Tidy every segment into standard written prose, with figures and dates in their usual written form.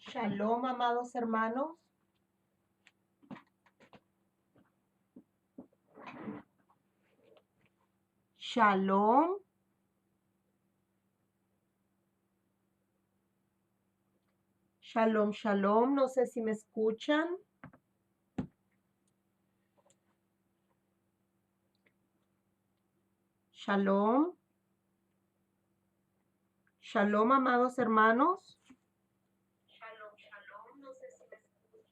Shalom, amados hermanos. Shalom. Shalom, shalom. No sé si me escuchan. Shalom. Shalom, amados hermanos. Shalom, shalom. No sé si me escuchan.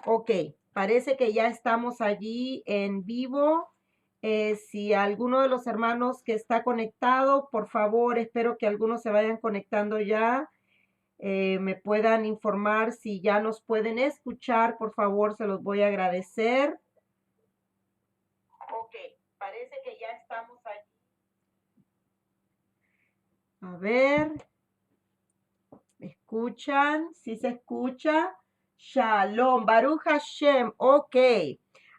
Ok, parece que ya estamos allí en vivo. Si alguno de los hermanos que está conectado, por favor, espero que algunos se vayan conectando ya. Me puedan informar si ya nos pueden escuchar, por favor, se los voy a agradecer. Ok, parece que ya estamos aquí. A ver, ¿me escuchan? ¿Sí se escucha? Shalom, Baruch Hashem. Ok,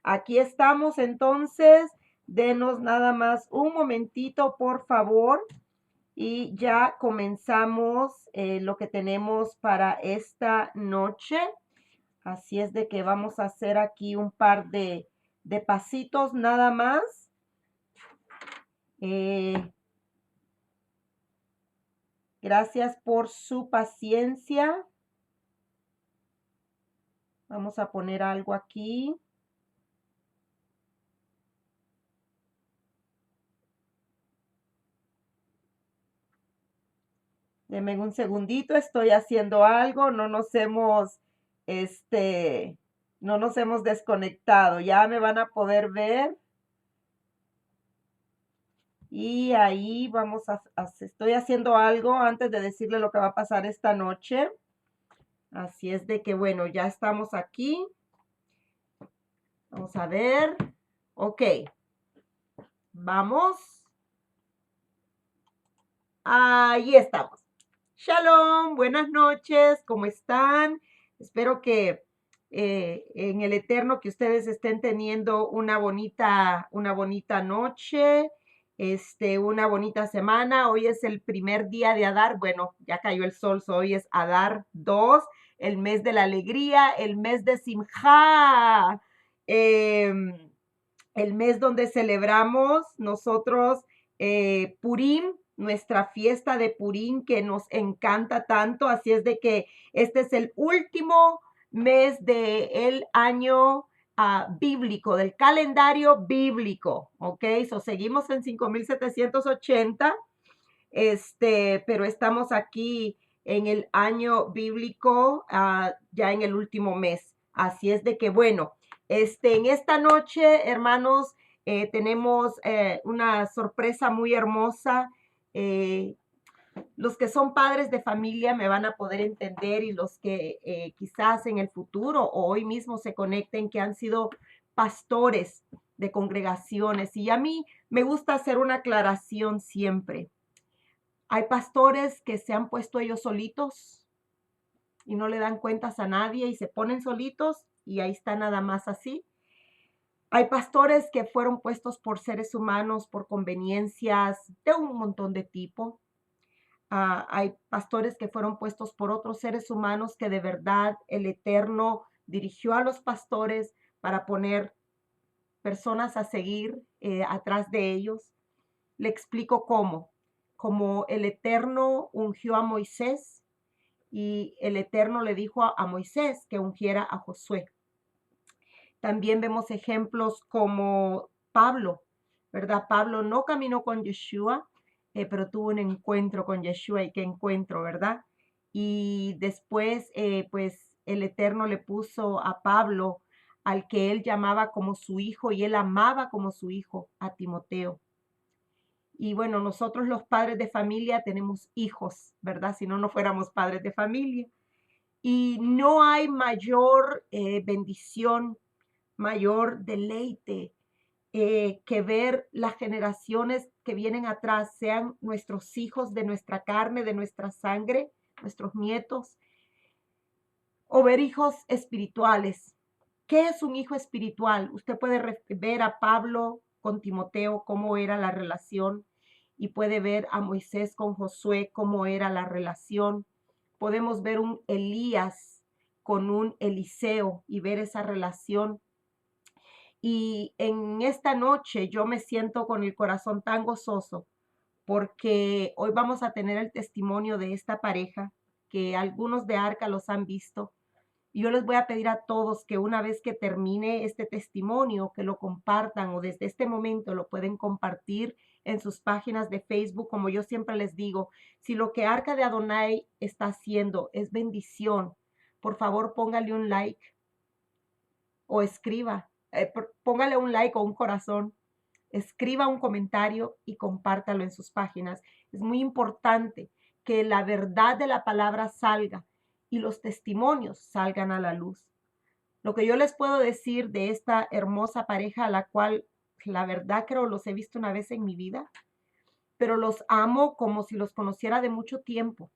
aquí estamos entonces. Denos nada más un momentito, por favor. Y ya comenzamos lo que tenemos para esta noche. Así es de que vamos a hacer aquí un par de pasitos nada más. Gracias por su paciencia. Vamos a poner algo aquí. Denme un segundito, estoy haciendo algo, no nos hemos desconectado. Ya me van a poder ver. Y ahí estoy haciendo algo antes de decirle lo que va a pasar esta noche. Así es de que, bueno, ya estamos aquí. Vamos a ver. Ok. Vamos. Ahí estamos. Shalom, buenas noches, ¿cómo están? Espero que en el eterno que ustedes estén teniendo una bonita noche, una bonita semana. Hoy es el primer día de Adar. Bueno, ya cayó el sol, hoy es Adar 2, el mes de la alegría, el mes de Simjá, el mes donde celebramos nosotros Purim, nuestra fiesta de Purim que nos encanta tanto. Así es de que este es el último mes del año bíblico, del calendario bíblico, ¿ok? Seguimos en 5780, pero estamos aquí en el año bíblico, ya en el último mes. Así es de que, bueno, en esta noche, hermanos, tenemos una sorpresa muy hermosa. Los que son padres de familia me van a poder entender, y los que quizás en el futuro o hoy mismo se conecten, que han sido pastores de congregaciones. Y a mí me gusta hacer una aclaración siempre. Hay pastores que se han puesto ellos solitos y no le dan cuentas a nadie y se ponen solitos y ahí está nada más así. Hay pastores que fueron puestos por seres humanos por conveniencias de un montón de tipo. Hay pastores que fueron puestos por otros seres humanos que de verdad el Eterno dirigió a los pastores para poner personas a seguir atrás de ellos. Le explico cómo. Como el Eterno ungió a Moisés y el Eterno le dijo a Moisés que ungiera a Josué. También vemos ejemplos como Pablo, ¿verdad? Pablo no caminó con Yeshua, pero tuvo un encuentro con Yeshua. Y qué encuentro, ¿verdad? Y después, pues el Eterno le puso a Pablo al que él llamaba como su hijo y él amaba como su hijo, a Timoteo. Y bueno, nosotros los padres de familia tenemos hijos, ¿verdad? Si no, no fuéramos padres de familia. Y no hay mayor bendición, mayor deleite que ver las generaciones que vienen atrás, sean nuestros hijos de nuestra carne, de nuestra sangre, nuestros nietos, o ver hijos espirituales. ¿Qué es un hijo espiritual? Usted puede ver a Pablo con Timoteo, cómo era la relación, y puede ver a Moisés con Josué, cómo era la relación. podemos ver un Elías con un Eliseo y ver esa relación. Y en esta noche yo me siento con el corazón tan gozoso porque hoy vamos a tener el testimonio de esta pareja que algunos de Arca los han visto. Y yo les voy a pedir a todos que una vez que termine este testimonio, que lo compartan o desde este momento lo pueden compartir en sus páginas de Facebook. Como yo siempre les digo, si lo que Arca de Adonai está haciendo es bendición, por favor póngale un like o escriba, póngale un like o un corazón, escriba un comentario y compártalo en sus páginas. Es muy importante que la verdad de la palabra salga y los testimonios salgan a la luz. Lo que yo les puedo decir de esta hermosa pareja, a la cual la verdad creo los he visto una vez en mi vida, pero los amo como si los conociera de mucho tiempo.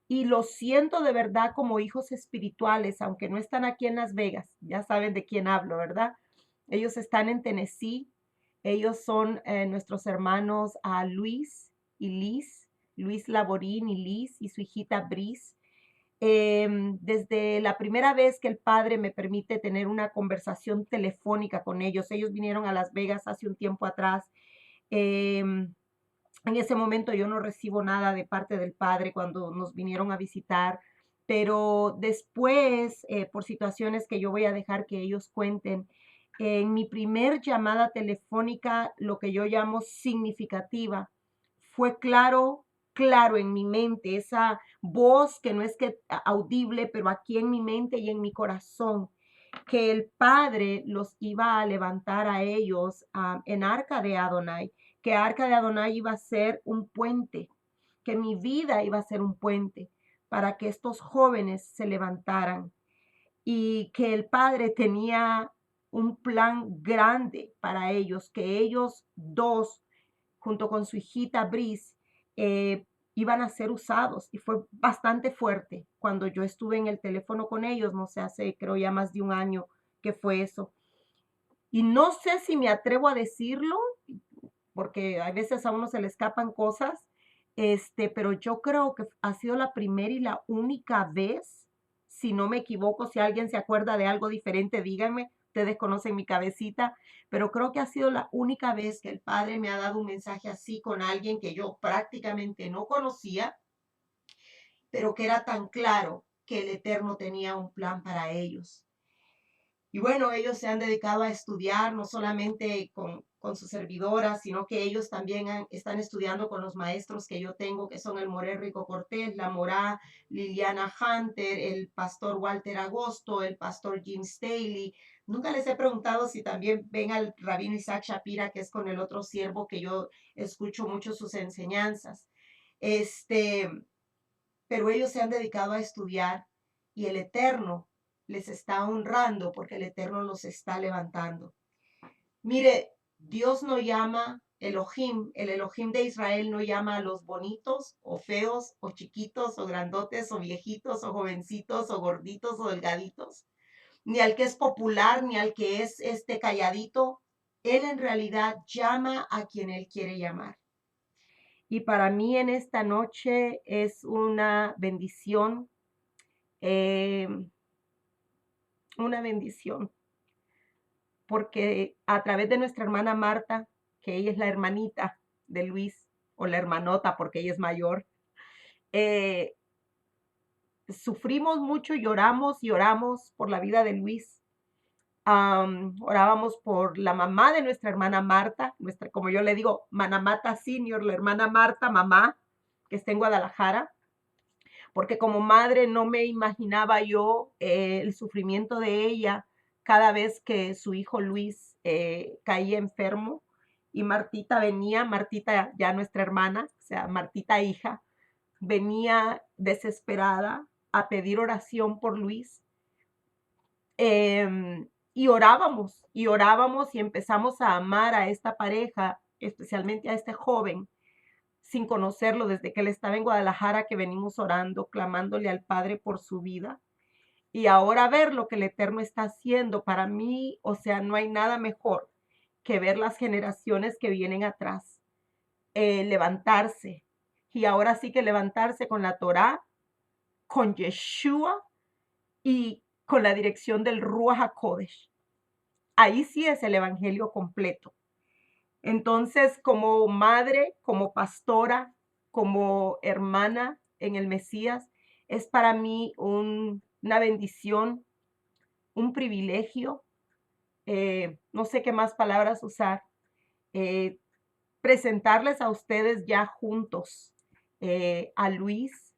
Y los siento de verdad como hijos espirituales, aunque no están aquí en Las Vegas. Ya saben de quién hablo, ¿verdad? Ellos están en Tennessee. Ellos son nuestros hermanos Luis y Liz, Luis Laborín y Liz y su hijita Brice. Desde la primera vez que el padre me permite tener una conversación telefónica con ellos, ellos vinieron a Las Vegas hace un tiempo atrás. En ese momento yo no recibo nada de parte del padre cuando nos vinieron a visitar, pero después, por situaciones que yo voy a dejar que ellos cuenten, en mi primer llamada telefónica, lo que yo llamo significativa, fue claro en mi mente, esa voz que no es que audible, pero aquí en mi mente y en mi corazón, que el Padre los iba a levantar a ellos en Arca de Adonai, que Arca de Adonai iba a ser un puente, que mi vida iba a ser un puente para que estos jóvenes se levantaran y que el Padre tenía un plan grande para ellos, que ellos dos, junto con su hijita Brice, iban a ser usados. Y fue bastante fuerte cuando yo estuve en el teléfono con ellos, no sé, hace creo ya más de un año que fue eso. Y no sé si me atrevo a decirlo, porque a veces a uno se le escapan cosas, pero yo creo que ha sido la primera y la única vez, si no me equivoco, si alguien se acuerda de algo diferente, díganme, ustedes conocen mi cabecita, pero creo que ha sido la única vez que el Padre me ha dado un mensaje así con alguien que yo prácticamente no conocía, pero que era tan claro que el Eterno tenía un plan para ellos. Y bueno, ellos se han dedicado a estudiar, no solamente con su servidora, sino que ellos también están estudiando con los maestros que yo tengo, que son el Moré Rico Cortés, la Morá Liliana Hunter, el pastor Walter Agosto, el pastor Jim Staley. Nunca les he preguntado si también ven al rabino Isaac Shapira, que es con el otro siervo que yo escucho mucho sus enseñanzas. Pero ellos se han dedicado a estudiar y el Eterno les está honrando porque el Eterno los está levantando. Mire, Dios no llama Elohim, el Elohim de Israel no llama a los bonitos o feos o chiquitos o grandotes o viejitos o jovencitos o gorditos o delgaditos, ni al que es popular ni al que es calladito. Él en realidad llama a quien él quiere llamar. Y para mí en esta noche es eh, una bendición, porque a través de nuestra hermana Marta, que ella es la hermanita de Luis, o la hermanota porque ella es mayor, eh, sufrimos mucho, lloramos y oramos por la vida de Luis. Orábamos por la mamá de nuestra hermana Marta, como yo le digo, Manamata Senior, la hermana Marta, mamá, que está en Guadalajara, porque como madre no me imaginaba yo el sufrimiento de ella cada vez que su hijo Luis caía enfermo y Martita venía, Martita ya nuestra hermana, o sea, Martita hija, venía desesperada a pedir oración por Luis. Y orábamos y empezamos a amar a esta pareja, especialmente a este joven, sin conocerlo desde que él estaba en Guadalajara, que venimos orando, clamándole al Padre por su vida. Y ahora ver lo que el Eterno está haciendo para mí, o sea, no hay nada mejor que ver las generaciones que vienen atrás, levantarse. Y ahora sí que levantarse con la Torá, con Yeshua y con la dirección del Ruach HaKodesh. Ahí sí es el evangelio completo. Entonces, como madre, como pastora, como hermana en el Mesías, es para mí una bendición, un privilegio, no sé qué más palabras usar, eh, presentarles a ustedes ya juntos a Luis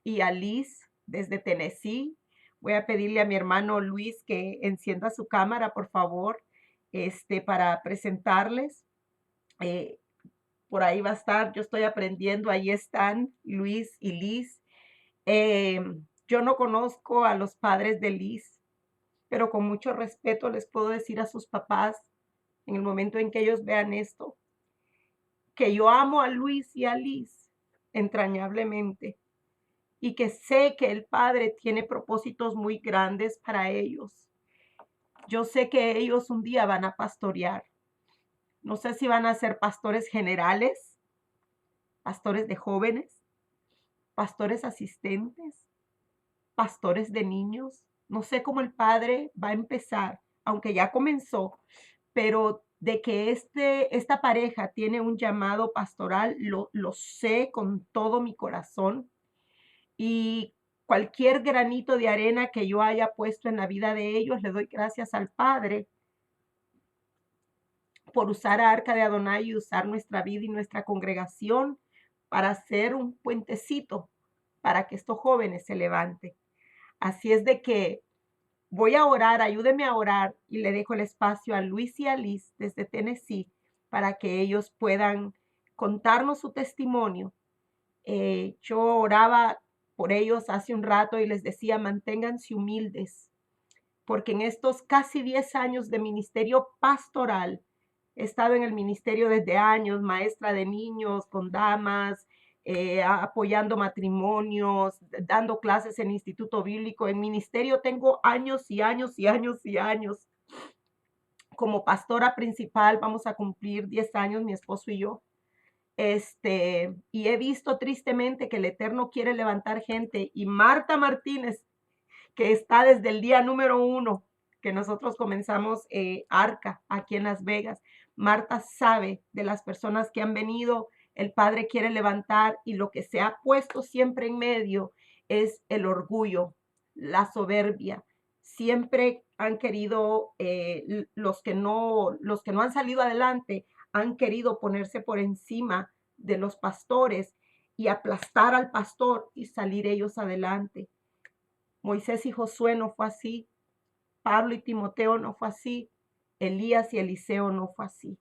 y a Liz desde Tennessee. Voy a pedirle a mi hermano Luis que encienda su cámara, por favor, para presentarles. Eh, por ahí va a estar, yo estoy aprendiendo, ahí están Luis y Liz. Eh, yo no conozco a los padres de Liz, pero con mucho respeto les puedo decir a sus papás, en el momento en que ellos vean esto, que yo amo a Luis y a Liz entrañablemente y que sé que el Padre tiene propósitos muy grandes para ellos. Yo sé que ellos un día van a pastorear. No sé si van a ser pastores generales, pastores de jóvenes, pastores asistentes, pastores de niños. No sé cómo el Padre va a empezar, aunque ya comenzó, pero de que esta pareja tiene un llamado pastoral, lo sé con todo mi corazón. Y cualquier granito de arena que yo haya puesto en la vida de ellos, le doy gracias al Padre por usar a Arca de Adonai y usar nuestra vida y nuestra congregación para hacer un puentecito para que estos jóvenes se levanten. Así es de que voy a orar, ayúdeme a orar y le dejo el espacio a Luis y a Liz desde Tennessee para que ellos puedan contarnos su testimonio. Yo oraba por ellos hace un rato y les decía, manténganse humildes, porque en estos casi 10 años de ministerio pastoral, he estado en el ministerio desde años, maestra de niños, con damas, apoyando matrimonios, dando clases en instituto bíblico. En ministerio tengo años y años y años y años. Como pastora principal vamos a cumplir 10 años, mi esposo y yo. Y he visto tristemente que el Eterno quiere levantar gente y Marta Martínez, que está desde el día número 1 que nosotros comenzamos Arca aquí en Las Vegas. Marta sabe de las personas que han venido, el Padre quiere levantar y lo que se ha puesto siempre en medio es el orgullo, la soberbia. Siempre han querido, los que no han salido adelante, han querido ponerse por encima de los pastores y aplastar al pastor y salir ellos adelante. Moisés y Josué no fue así, Pablo y Timoteo no fue así, Elías y Eliseo no fue así.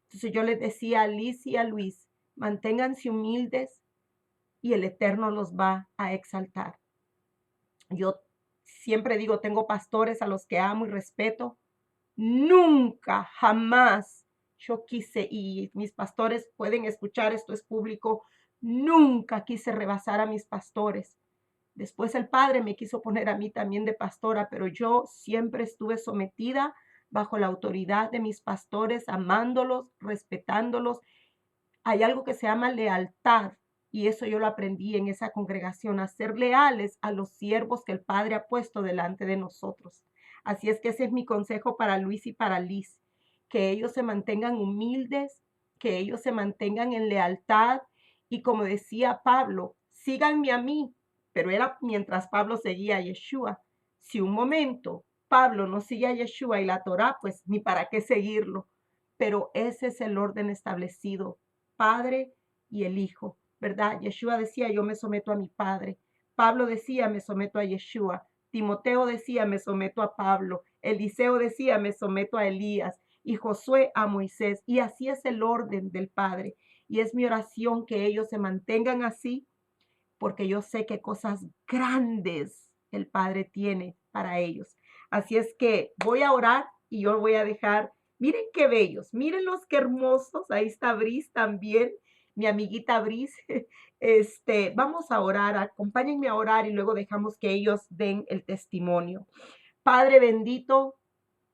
Entonces yo les decía a Liz y a Luis, manténganse humildes y el Eterno los va a exaltar. Yo siempre digo, tengo pastores a los que amo y respeto. Nunca, jamás yo quise, y mis pastores pueden escuchar, esto es público, nunca quise rebasar a mis pastores. Después el Padre me quiso poner a mí también de pastora, pero yo siempre estuve sometida bajo la autoridad de mis pastores, amándolos, respetándolos. Hay algo que se llama lealtad y eso yo lo aprendí en esa congregación, a ser leales a los siervos que el Padre ha puesto delante de nosotros. Así es que ese es mi consejo para Luis y para Liz, que ellos se mantengan humildes, que ellos se mantengan en lealtad y como decía Pablo, síganme a mí, pero era mientras Pablo seguía a Yeshua. Si un momento Pablo no sigue a Yeshua y la Torá, pues ni para qué seguirlo. Pero ese es el orden establecido, Padre y el Hijo, ¿verdad? Yeshua decía, yo me someto a mi Padre. Pablo decía, me someto a Yeshua. Timoteo decía, me someto a Pablo. Eliseo decía, me someto a Elías. Y Josué a Moisés. Y así es el orden del Padre. Y es mi oración que ellos se mantengan así, porque yo sé qué cosas grandes el Padre tiene para ellos. Así es que voy a orar y yo voy a dejar, miren qué bellos, miren los qué hermosos, ahí está Bris también, mi amiguita Bris. Vamos a orar, acompáñenme a orar y luego dejamos que ellos den el testimonio. Padre bendito,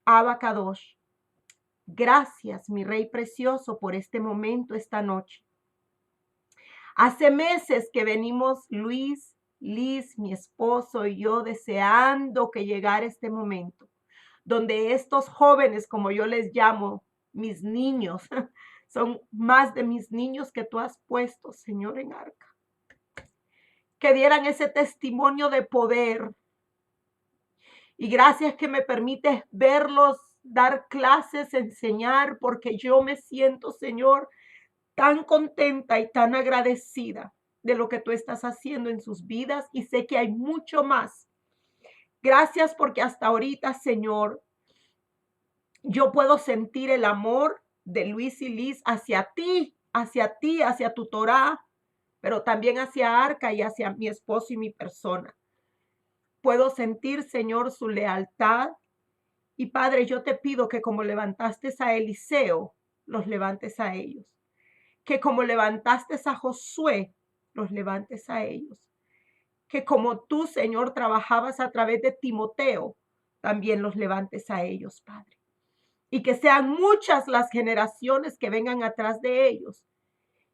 Abba Kadosh, gracias, mi Rey precioso, por este momento, esta noche. Hace meses que venimos Luis Liz, mi esposo y yo deseando que llegara este momento, donde estos jóvenes, como yo les llamo, mis niños, son más de mis niños que tú has puesto, Señor, en arca, que dieran ese testimonio de poder. Y gracias que me permites verlos, dar clases, enseñar, porque yo me siento, Señor, tan contenta y tan agradecida de lo que tú estás haciendo en sus vidas, y sé que hay mucho más. Gracias porque hasta ahorita, Señor, yo puedo sentir el amor de Luis y Liz hacia ti, hacia tu Torá, pero también hacia Arca y hacia mi esposo y mi persona. Puedo sentir, Señor, su lealtad. Y Padre, yo te pido que como levantaste a Eliseo, los levantes a ellos. Que como levantaste a Josué, los levantes a ellos. Que como tú, Señor, trabajabas a través de Timoteo, también los levantes a ellos, Padre. Y que sean muchas las generaciones que vengan atrás de ellos.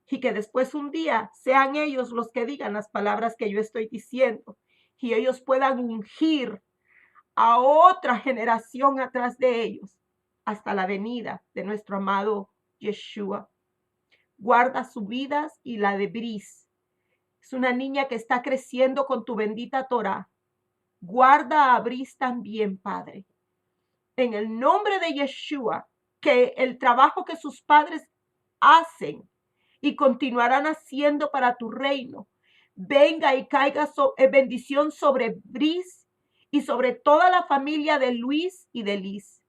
Y que después un día sean ellos los que digan las palabras que yo estoy diciendo. Y ellos puedan ungir a otra generación atrás de ellos hasta la venida de nuestro amado Yeshua. Guarda sus vidas y la de Bris. Es una niña que está creciendo con tu bendita Torah. Guarda a Bris también, Padre. En el nombre de Yeshua, que el trabajo que sus padres hacen y continuarán haciendo para tu reino, venga y caiga bendición sobre Bris y sobre toda la familia de Luis y de Liz.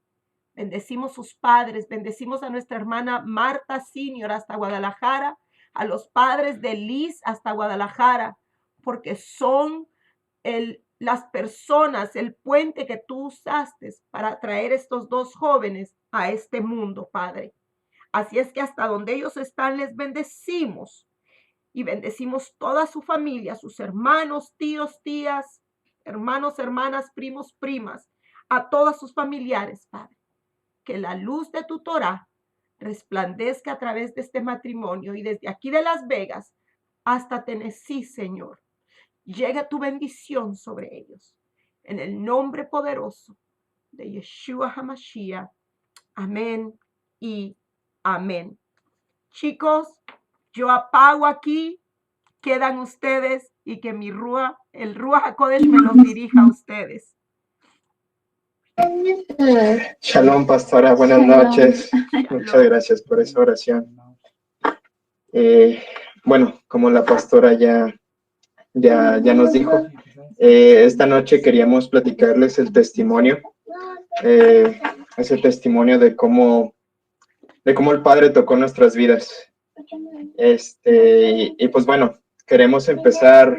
Bendecimos sus padres, bendecimos a nuestra hermana Marta Senior hasta Guadalajara, a los padres de Liz hasta Guadalajara, porque son las personas, el puente que tú usaste para traer estos dos jóvenes a este mundo, Padre. Así es que hasta donde ellos están les bendecimos y bendecimos toda su familia, sus hermanos, tíos, tías, hermanos, hermanas, primos, primas, a todos sus familiares, Padre. Que la luz de tu Torah resplandezca a través de este matrimonio y desde aquí de Las Vegas hasta Tennessee, Señor. Llega tu bendición sobre ellos. En el nombre poderoso de Yeshua HaMashiach. Amén y amén. Chicos, yo apago aquí, quedan ustedes y que mi Ruach, el Ruach HaKodesh me los dirija a ustedes. Shalom, pastora, buenas noches. Muchas gracias por esa oración. Bueno, como la pastora ya nos dijo, esta noche queríamos platicarles el testimonio, ese testimonio de cómo el Padre tocó nuestras vidas. Y pues bueno, queremos empezar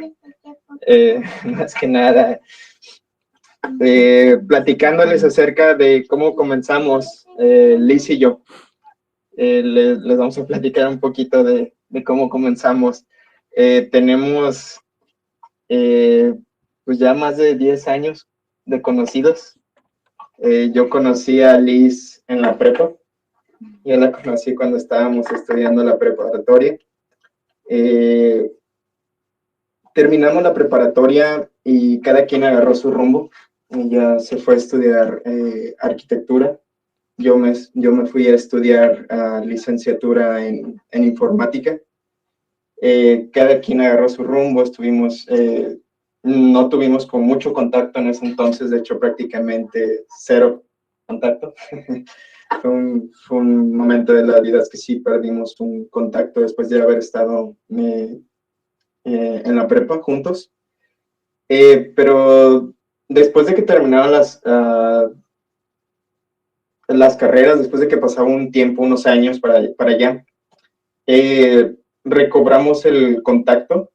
más que nada platicándoles acerca de cómo comenzamos Liz y yo. Les vamos a platicar un poquito de cómo comenzamos. Tenemos pues ya más de 10 años de conocidos. Yo conocí a Liz en la prepa. Yo la conocí cuando estábamos estudiando la preparatoria. Terminamos la preparatoria y cada quien agarró su rumbo. Ella se fue a estudiar arquitectura. Yo me fui a estudiar licenciatura en informática. Cada quien agarró su rumbo, no tuvimos con mucho contacto en ese entonces, de hecho prácticamente cero contacto. Fue un momento de la vida que sí perdimos un contacto después de haber estado en la prepa juntos. Pero después de que terminaron las carreras, después de que pasaba un tiempo, unos años para allá, recobramos el contacto.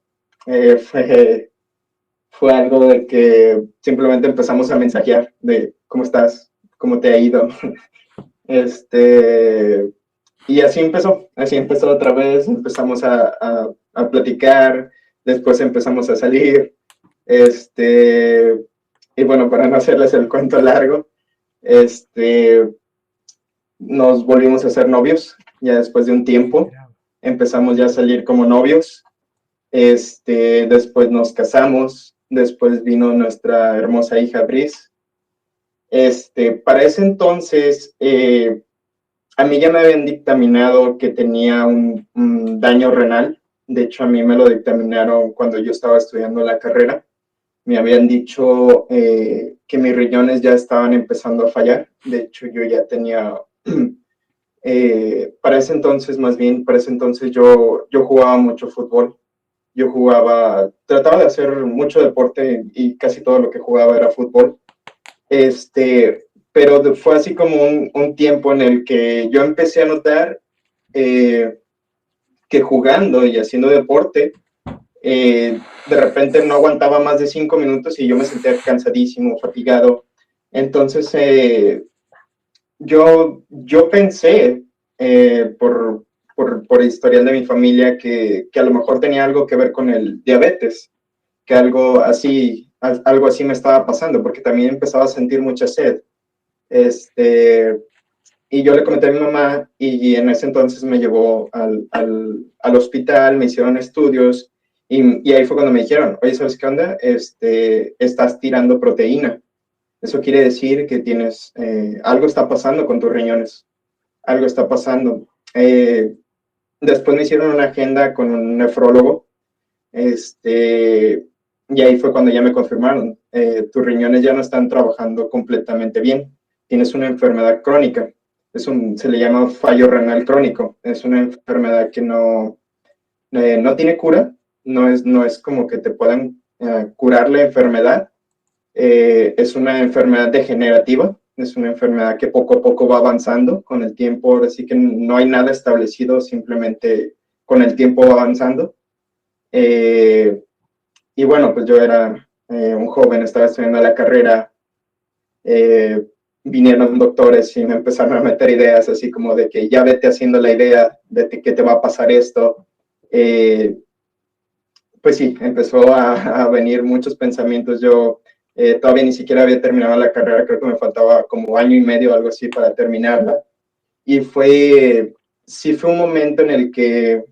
Fue algo de que simplemente empezamos a mensajear de cómo estás, cómo te ha ido. Y así empezó otra vez, empezamos a platicar, después empezamos a salir. Y bueno, para no hacerles el cuento largo, nos volvimos a ser novios, ya después de un tiempo, empezamos ya a salir como novios, Después nos casamos, después vino nuestra hermosa hija Brice. Para ese entonces, a mí ya me habían dictaminado que tenía un daño renal. De hecho, a mí me lo dictaminaron cuando yo estaba estudiando la carrera. Me habían dicho que mis riñones ya estaban empezando a fallar. De hecho, yo ya tenía, para ese entonces, más bien, para ese entonces yo jugaba mucho fútbol. Trataba de hacer mucho deporte y casi todo lo que jugaba era fútbol. Pero fue así como un tiempo en el que yo empecé a notar que jugando y haciendo deporte, de repente no aguantaba más de 5 minutos y yo me sentía cansadísimo, fatigado. Entonces, yo pensé, por historial de mi familia, que a lo mejor tenía algo que ver con el diabetes, que algo así me estaba pasando, porque también empezaba a sentir mucha sed. Y yo le comenté a mi mamá y en ese entonces me llevó al hospital, me hicieron estudios y ahí fue cuando me dijeron, oye, ¿sabes qué onda? Estás tirando proteína. Eso quiere decir que algo está pasando con tus riñones, algo está pasando. Después me hicieron una agenda con un nefrólogo, y ahí fue cuando ya me confirmaron, tus riñones ya no están trabajando completamente bien, tienes una enfermedad crónica, se le llama fallo renal crónico, es una enfermedad que no tiene cura, no es como que te puedan curar la enfermedad, es una enfermedad degenerativa, es una enfermedad que poco a poco va avanzando con el tiempo, ahora sí que no hay nada establecido, simplemente con el tiempo va avanzando. Y bueno, pues yo era un joven, estaba estudiando la carrera, eh, vinieron doctores y me empezaron a meter ideas así como de que ya vete haciendo la idea de que te va a pasar esto. Pues sí, empezó a venir muchos pensamientos. Yo todavía ni siquiera había terminado la carrera, creo que me faltaba como año y medio o algo así para terminarla. Y sí fue un momento en el que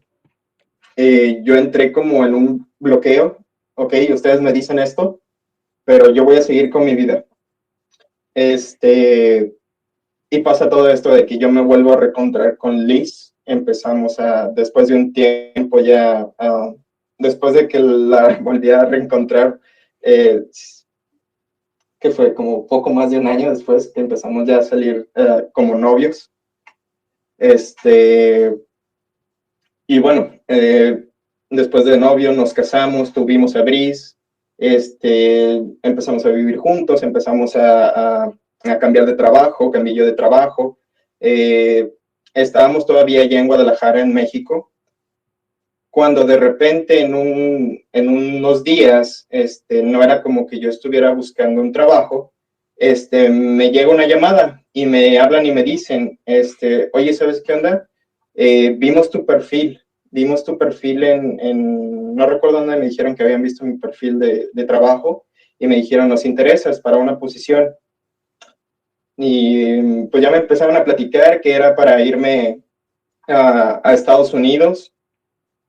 yo entré como en un bloqueo. Ok, ustedes me dicen esto, pero yo voy a seguir con mi vida. Y pasa todo esto de que yo me vuelvo a reencontrar con Liz. Después de un tiempo ya, después de que la volví a reencontrar, que fue como poco más de un año después que empezamos ya a salir como novios. Y bueno, después de novio nos casamos, tuvimos a Brice, empezamos a vivir juntos, empezamos a cambiar de trabajo, cambié yo de trabajo. Estábamos todavía allá en Guadalajara, en México, cuando de repente en unos días, no era como que yo estuviera buscando un trabajo, me llega una llamada y me hablan y me dicen, oye, ¿sabes qué onda? Vimos tu perfil no recuerdo dónde me dijeron que habían visto mi perfil de trabajo y me dijeron, nos interesas para una posición. Y pues ya me empezaron a platicar que era para irme a Estados Unidos,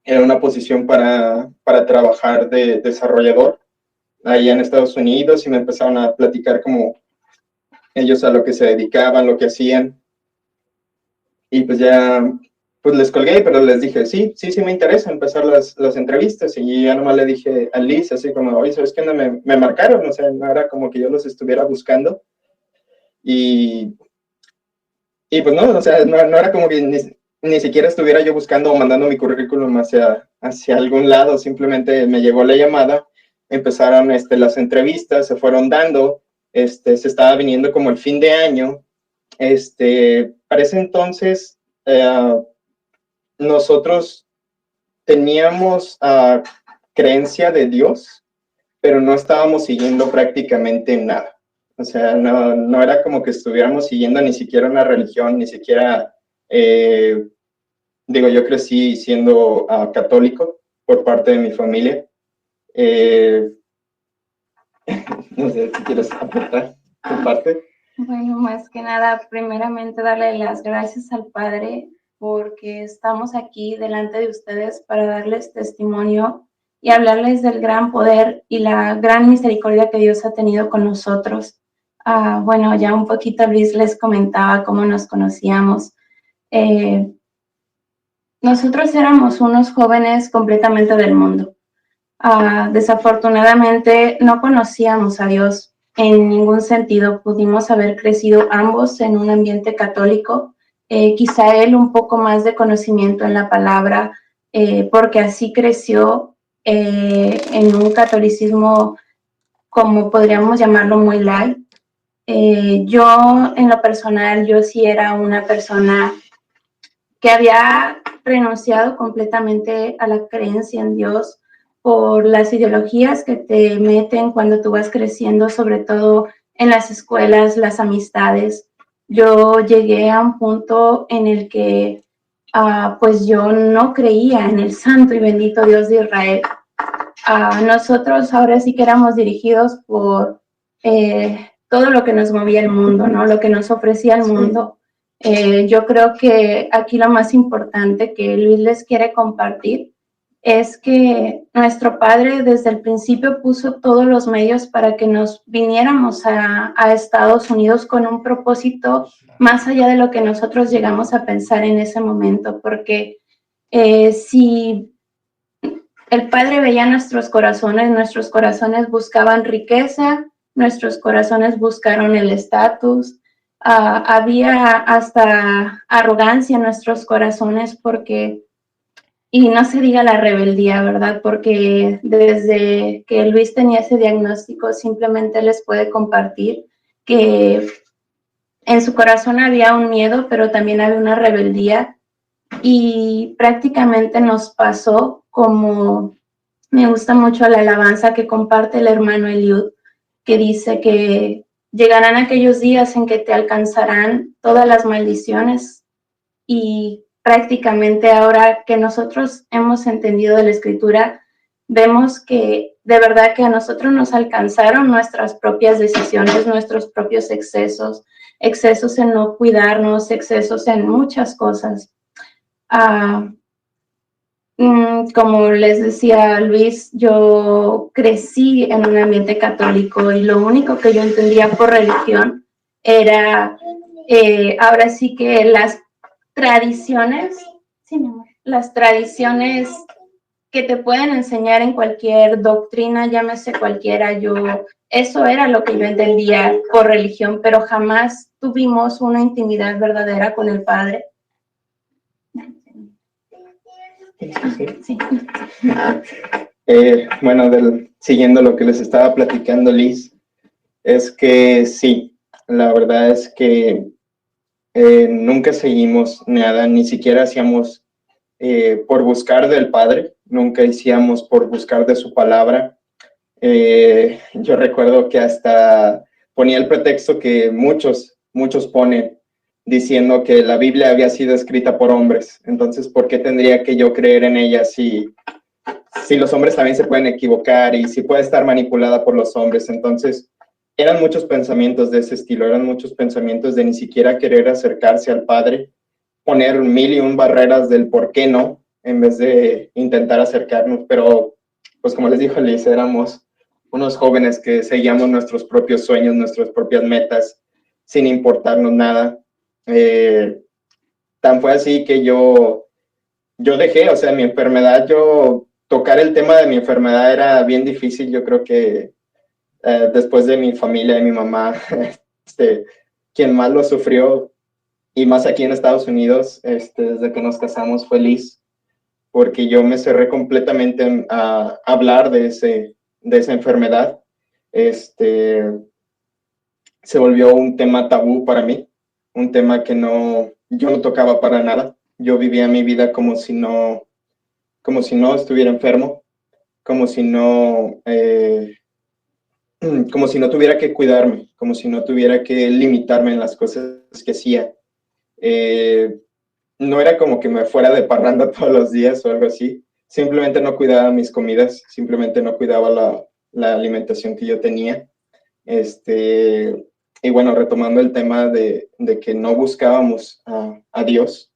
era una posición para trabajar de desarrollador allá en Estados Unidos y me empezaron a platicar como ellos a lo que se dedicaban, lo que hacían. Y pues ya, pues les colgué, pero les dije, sí me interesa empezar las entrevistas. Y ya nomás le dije a Liz, así como, oye, ¿sabes qué? Me marcaron, o sea, no era como que yo los estuviera buscando. Y, y pues no, o sea, no era como que ni siquiera estuviera yo buscando o mandando mi currículum hacia algún lado, simplemente me llegó la llamada, empezaron las entrevistas, se fueron dando, se estaba viniendo como el fin de año. Para ese entonces, nosotros teníamos creencia de Dios, pero no estábamos siguiendo prácticamente nada. O sea, no era como que estuviéramos siguiendo ni siquiera una religión, ni siquiera, yo crecí siendo católico por parte de mi familia. No sé si quieres aportar tu parte. Bueno, más que nada, primeramente darle las gracias al Padre porque estamos aquí delante de ustedes para darles testimonio y hablarles del gran poder y la gran misericordia que Dios ha tenido con nosotros. Bueno, ya un poquito Luis les comentaba cómo nos conocíamos. Nosotros éramos unos jóvenes completamente del mundo. Desafortunadamente no conocíamos a Dios en ningún sentido. Pudimos haber crecido ambos en un ambiente católico, quizá él un poco más de conocimiento en la palabra, porque así creció en un catolicismo, como podríamos llamarlo, muy light. Yo en lo personal, yo sí era una persona que había renunciado completamente a la creencia en Dios por las ideologías que te meten cuando tú vas creciendo, sobre todo en las escuelas, las amistades. Yo llegué a un punto en el que pues yo no creía en el santo y bendito Dios de Israel. Nosotros ahora sí que éramos dirigidos por todo lo que nos movía el mundo, ¿no? Lo que nos ofrecía el mundo. Yo creo que aquí lo más importante que Luis les quiere compartir es que nuestro Padre desde el principio puso todos los medios para que nos viniéramos a Estados Unidos con un propósito más allá de lo que nosotros llegamos a pensar en ese momento, porque si el Padre veía nuestros corazones buscaban riqueza, nuestros corazones buscaron el estatus, había hasta arrogancia en nuestros corazones porque, y no se diga la rebeldía, ¿verdad? Porque desde que Luis tenía ese diagnóstico, simplemente les puede compartir que en su corazón había un miedo, pero también había una rebeldía, y prácticamente nos pasó como, me gusta mucho la alabanza que comparte el hermano Eliud, que dice que llegarán aquellos días en que te alcanzarán todas las maldiciones, y prácticamente ahora que nosotros hemos entendido de la Escritura, vemos que de verdad que a nosotros nos alcanzaron nuestras propias decisiones, nuestros propios excesos, excesos en no cuidarnos, excesos en muchas cosas. Como les decía Luis, yo crecí en un ambiente católico y lo único que yo entendía por religión era ahora sí que las tradiciones, sí, mi amor, las tradiciones que te pueden enseñar en cualquier doctrina, llámese cualquiera. Eso era lo que yo entendía por religión, pero jamás tuvimos una intimidad verdadera con el Padre. Sí. Bueno, siguiendo lo que les estaba platicando Liz, es que sí, la verdad es que nunca seguimos nada, ni siquiera hacíamos por buscar del Padre, nunca hacíamos por buscar de su palabra. Yo recuerdo que hasta ponía el pretexto que muchos ponen, diciendo que la Biblia había sido escrita por hombres. Entonces, ¿por qué tendría que yo creer en ella si los hombres también se pueden equivocar y si puede estar manipulada por los hombres? Entonces, eran muchos pensamientos de ese estilo, eran muchos pensamientos de ni siquiera querer acercarse al Padre, poner 1001 barreras del por qué no, en vez de intentar acercarnos. Pero, pues como les dijo Liz, éramos unos jóvenes que seguíamos nuestros propios sueños, nuestras propias metas, sin importarnos nada. Tan fue así que yo dejé, o sea, mi enfermedad, tocar el tema de mi enfermedad era bien difícil. Yo creo que después de mi familia, de mi mamá, quien más lo sufrió, y más aquí en Estados Unidos, desde que nos casamos, fue Liz, porque yo me cerré completamente a hablar de esa enfermedad. Se volvió un tema tabú para mí, un tema que yo no tocaba para nada. Yo vivía mi vida como si no estuviera enfermo, como si no tuviera que cuidarme, como si no tuviera que limitarme en las cosas que hacía. No era como que me fuera de parranda todos los días o algo así, simplemente no cuidaba mis comidas, simplemente no cuidaba la alimentación que yo tenía. Y bueno, retomando el tema de que no buscábamos a Dios,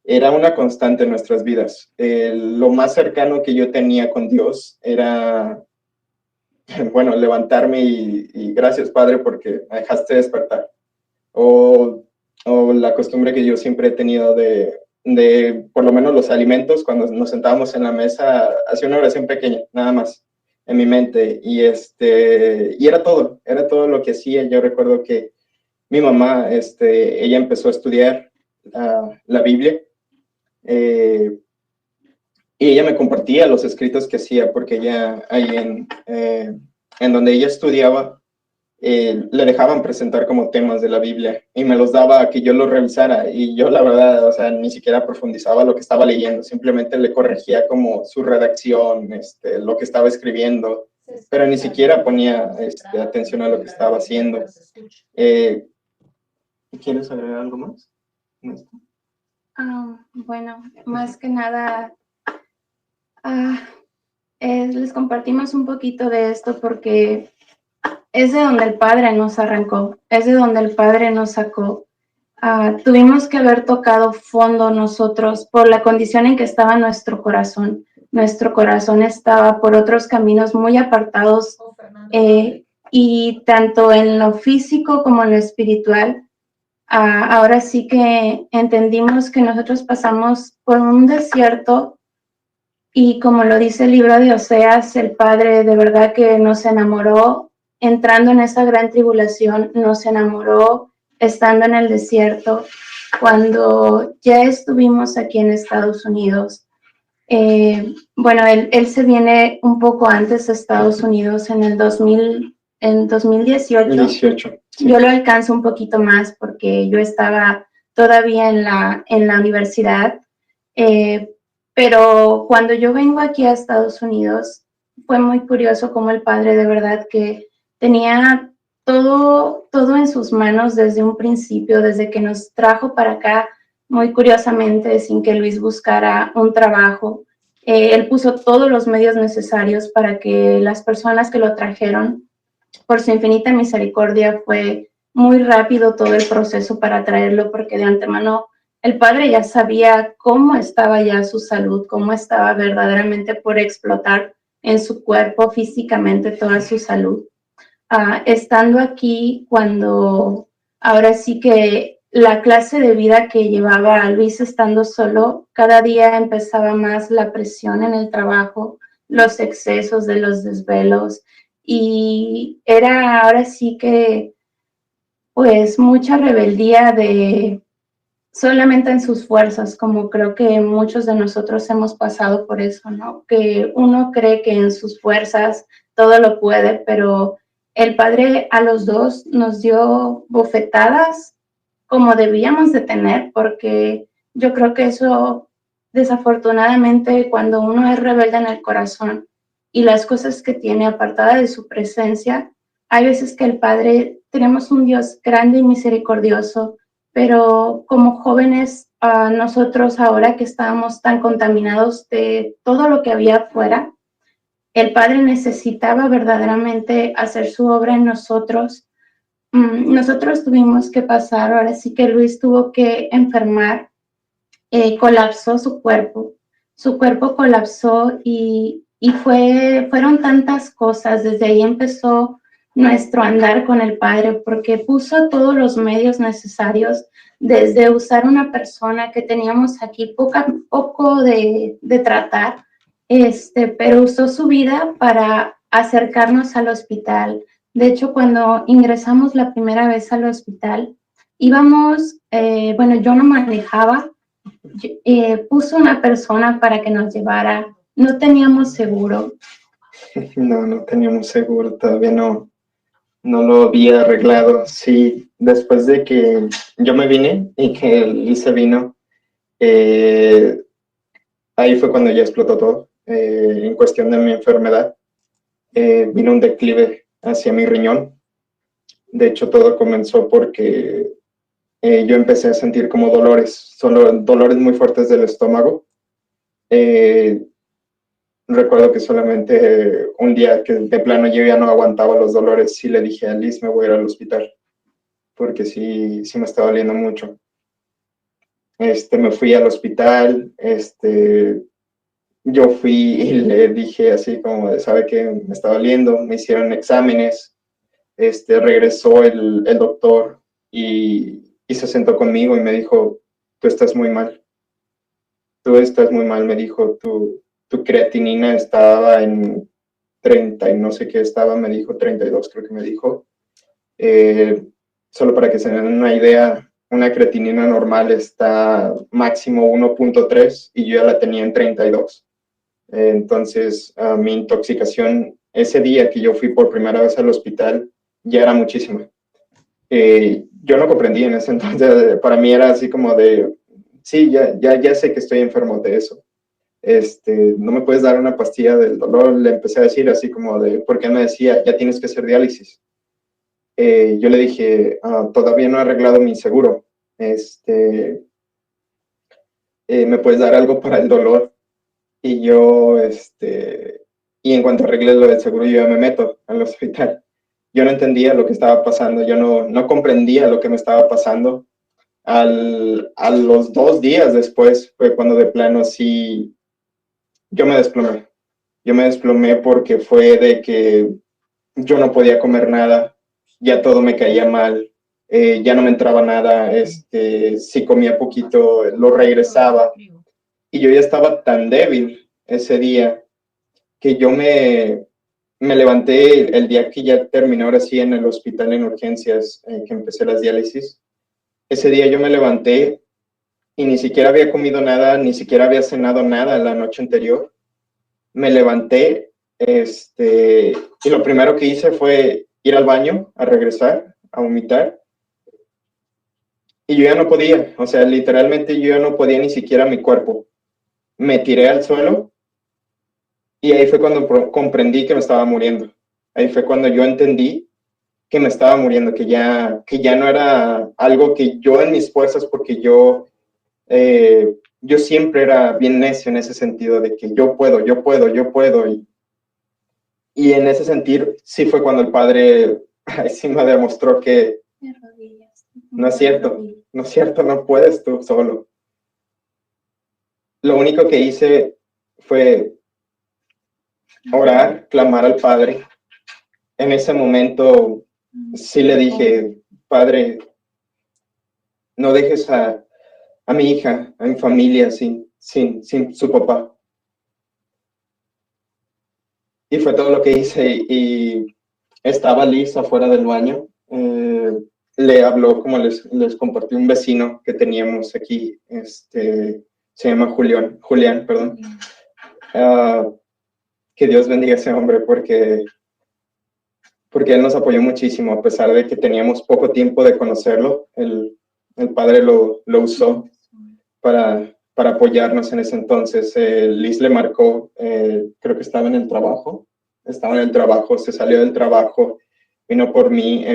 era una constante en nuestras vidas. Lo más cercano que yo tenía con Dios era, bueno, levantarme y gracias, Padre, porque me dejaste despertar. O la costumbre que yo siempre he tenido de por lo menos los alimentos, cuando nos sentábamos en la mesa, hacía una oración pequeña, nada más, en mi mente. Y era todo lo que hacía. Yo recuerdo que mi mamá, ella empezó a estudiar la Biblia, y ella me compartía los escritos que hacía, porque ella ahí en donde ella estudiaba, le dejaban presentar como temas de la Biblia y me los daba a que yo los revisara, y yo la verdad, o sea, ni siquiera profundizaba lo que estaba leyendo, simplemente le corregía como su redacción, lo que estaba escribiendo, pero ni siquiera ponía atención a lo que estaba haciendo. ¿Quieres agregar algo más? Bueno, más que nada, les compartimos un poquito de esto porque es de donde el Padre nos arrancó, es de donde el Padre nos sacó. Tuvimos que haber tocado fondo nosotros por la condición en que estaba nuestro corazón. Nuestro corazón estaba por otros caminos muy apartados, y tanto en lo físico como en lo espiritual. Ahora sí que entendimos que nosotros pasamos por un desierto, y como lo dice el libro de Oseas, el Padre de verdad que nos enamoró entrando en esa gran tribulación, nos enamoró estando en el desierto, cuando ya estuvimos aquí en Estados Unidos. Bueno, él se viene un poco antes de Estados Unidos, en 2018. 18, sí. Yo lo alcanzo un poquito más porque yo estaba todavía en la universidad, pero cuando yo vengo aquí a Estados Unidos, fue muy curioso cómo el Padre de verdad que tenía todo en sus manos desde un principio, desde que nos trajo para acá, muy curiosamente, sin que Luis buscara un trabajo. Él puso todos los medios necesarios para que las personas que lo trajeron, por su infinita misericordia, fue muy rápido todo el proceso para traerlo, porque de antemano el Padre ya sabía cómo estaba ya su salud, cómo estaba verdaderamente por explotar en su cuerpo físicamente toda su salud. Estando aquí, cuando ahora sí que la clase de vida que llevaba Luis estando solo, cada día empezaba más la presión en el trabajo, los excesos de los desvelos, y era ahora sí que pues mucha rebeldía de solamente en sus fuerzas, como creo que muchos de nosotros hemos pasado por eso, ¿no? Que uno cree que en sus fuerzas todo lo puede, pero el Padre a los dos nos dio bofetadas como debíamos de tener, porque yo creo que eso, desafortunadamente, cuando uno es rebelde en el corazón y las cosas que tiene apartada de su presencia, hay veces que el Padre, tenemos un Dios grande y misericordioso, pero como jóvenes, nosotros ahora que estábamos tan contaminados de todo lo que había afuera, el Padre necesitaba verdaderamente hacer su obra en nosotros. Nosotros tuvimos que pasar, ahora sí que Luis tuvo que enfermar, colapsó su cuerpo colapsó, y fueron tantas cosas. Desde ahí empezó nuestro andar con el Padre, porque puso todos los medios necesarios, desde usar una persona que teníamos aquí poco de tratar, pero usó su vida para acercarnos al hospital. De hecho, cuando ingresamos la primera vez al hospital, íbamos, bueno, yo no manejaba, puso una persona para que nos llevara, no teníamos seguro. No teníamos seguro, todavía no lo había arreglado. Sí, después de que yo me vine y que Lisa vino, ahí fue cuando ya explotó todo. En cuestión de mi enfermedad, vino un declive hacia mi riñón. De hecho, todo comenzó porque yo empecé a sentir como dolores muy fuertes del estómago. Recuerdo que solamente un día que de plano yo ya no aguantaba los dolores, sí le dije a Liz, me voy a ir al hospital, porque sí me estaba doliendo mucho. Me fui al hospital, yo fui y le dije así como, ¿sabe qué? Me está doliendo, me hicieron exámenes, regresó el doctor y se sentó conmigo y me dijo, tú estás muy mal, tú estás muy mal, me dijo, tu creatinina estaba en 30 y no sé qué estaba, me dijo 32, creo que me dijo. Eh, Solo para que se den una idea, una creatinina normal está máximo 1.3 y yo ya la tenía en 32. Entonces, mi intoxicación ese día que yo fui por primera vez al hospital ya era muchísima. Yo no comprendí en ese entonces, para mí era así como de, sí, ya sé que estoy enfermo de eso. No me puedes dar una pastilla del dolor, le empecé a decir así como de, porque me decía, ya tienes que hacer diálisis. Yo le dije, todavía no he arreglado mi seguro, ¿me puedes dar algo para el dolor? Y yo, y en cuanto arregle lo del seguro, yo ya me meto al hospital. Yo no entendía lo que estaba pasando, yo no comprendía lo que me estaba pasando. A los 2 días después fue cuando de plano sí, yo me desplomé. Yo me desplomé porque fue de que yo no podía comer nada, ya todo me caía mal, ya no me entraba nada, si comía poquito lo regresaba y yo ya estaba tan débil ese día que yo me levanté el día que ya terminé ahora sí en el hospital en urgencias, que empecé las diálisis. Ese día yo me levanté y ni siquiera había comido nada, ni siquiera había cenado nada la noche anterior. Me levanté, y lo primero que hice fue ir al baño, a regresar, a vomitar. Y yo ya no podía, o sea, literalmente yo ya no podía ni siquiera mi cuerpo. Me tiré al suelo y ahí fue cuando comprendí que me estaba muriendo. Ahí fue cuando yo entendí que me estaba muriendo, que ya no era algo que yo en mis fuerzas, porque yo siempre era bien necio en ese sentido de que yo puedo, yo puedo, yo puedo. Y en ese sentido, sí fue cuando el padre sí me demostró que no es cierto, no es cierto, no puedes tú solo. Lo único que hice fue orar, clamar al Padre. En ese momento sí le dije, Padre, no dejes a mi hija, a mi familia sin su papá. Y fue todo lo que hice y estaba Liz afuera del baño. Le habló, como les compartí, un vecino que teníamos aquí, se llama Julián, perdón. Que Dios bendiga a ese hombre porque él nos apoyó muchísimo, a pesar de que teníamos poco tiempo de conocerlo. El padre lo usó para apoyarnos en ese entonces. Liz le marcó, creo que estaba en el trabajo, se salió del trabajo, vino por mí,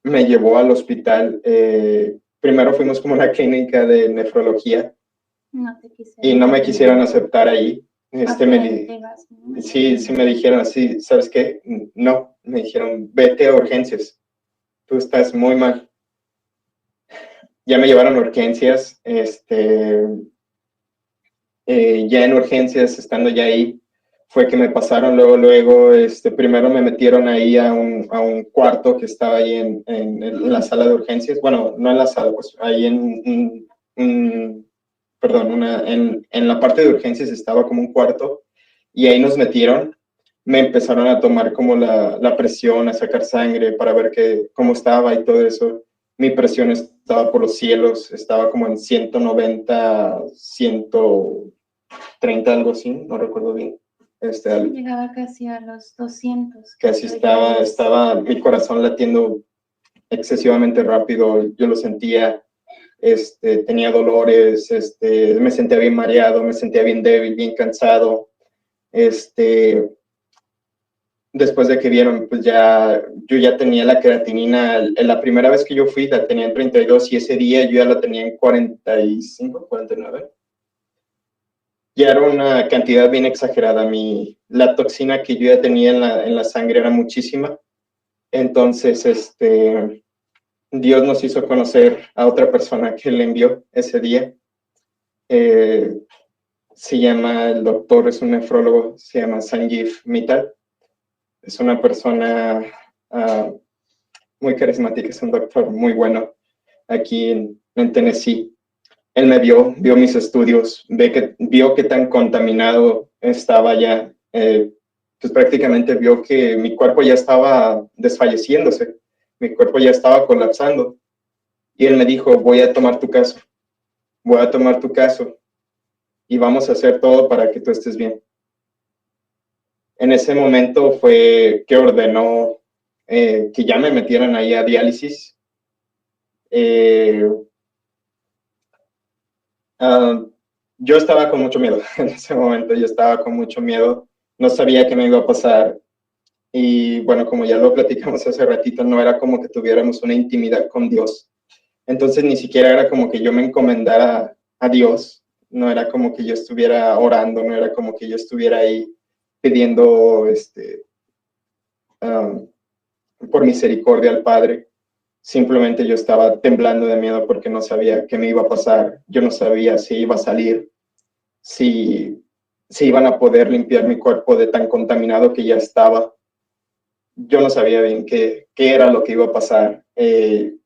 me llevó al hospital. Primero fuimos como una clínica de nefrología y no me quisieron aceptar ahí. Sí, me dijeron así, ¿sabes qué? No, me dijeron, vete a urgencias, tú estás muy mal. Ya me llevaron a urgencias, ya en urgencias, estando ya ahí, fue que me pasaron luego, primero me metieron ahí a un cuarto que estaba ahí en la sala de urgencias, bueno, no en la sala, pues ahí perdón, en la parte de urgencias estaba como un cuarto, y ahí nos metieron, me empezaron a tomar como la presión, a sacar sangre para ver cómo estaba y todo eso. Mi presión estaba por los cielos, estaba como en 190, 130, algo así, no recuerdo bien. Llegaba casi a los 200. Casi estaba mi corazón latiendo excesivamente rápido, yo lo sentía, tenía dolores, me sentía bien mareado, me sentía bien débil, bien cansado. Después de que vieron, pues yo ya tenía la creatinina, la primera vez que yo fui la tenía en 32 y ese día yo ya la tenía en 45, 49. Ya era una cantidad bien exagerada. La toxina que yo ya tenía en la sangre era muchísima. Entonces, Dios nos hizo conocer a otra persona que le envió ese día. Se llama, el doctor es un nefrólogo, se llama Sanjeev Mittal. Es una persona muy carismática, es un doctor muy bueno aquí en Tennessee. Él me vio mis estudios, vio qué tan contaminado estaba ya. Pues prácticamente vio que mi cuerpo ya estaba desfalleciéndose, mi cuerpo ya estaba colapsando. Y él me dijo, voy a tomar tu caso y vamos a hacer todo para que tú estés bien. En ese momento fue que ordenó que ya me metieran ahí a diálisis. Yo estaba con mucho miedo en ese momento, no sabía qué me iba a pasar. Y bueno, como ya lo platicamos hace ratito, no era como que tuviéramos una intimidad con Dios. Entonces ni siquiera era como que yo me encomendara a Dios, no era como que yo estuviera orando, no era como que yo estuviera ahí pidiendo por misericordia al Padre. Simplemente yo estaba temblando de miedo porque no sabía qué me iba a pasar, yo no sabía si iba a salir, si iban a poder limpiar mi cuerpo de tan contaminado que ya estaba. Yo no sabía bien qué era lo que iba a pasar. Y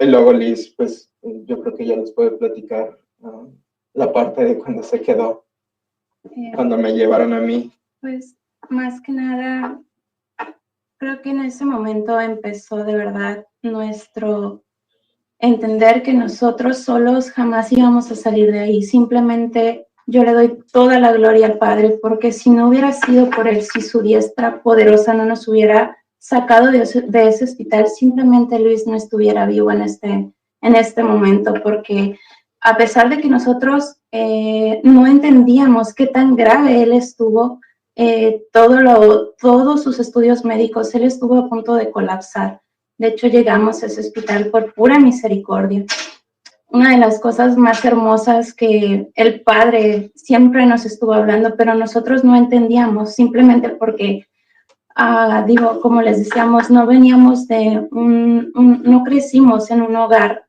luego Liz, pues yo creo que ya les puede platicar la parte de cuando se quedó, cuando me llevaron a mí. Pues más que nada, creo que en ese momento empezó de verdad nuestro entender que nosotros solos jamás íbamos a salir de ahí. Simplemente yo le doy toda la gloria al Padre, porque si no hubiera sido por Él, si su diestra poderosa no nos hubiera sacado de ese hospital, simplemente Luis no estuviera vivo en este momento, porque a pesar de que nosotros no entendíamos qué tan grave él estuvo, todos sus estudios médicos, él estuvo a punto de colapsar. De hecho, llegamos a ese hospital por pura misericordia. Una de las cosas más hermosas que el Padre siempre nos estuvo hablando, pero nosotros no entendíamos, simplemente porque, como les decíamos, no veníamos no crecimos en un hogar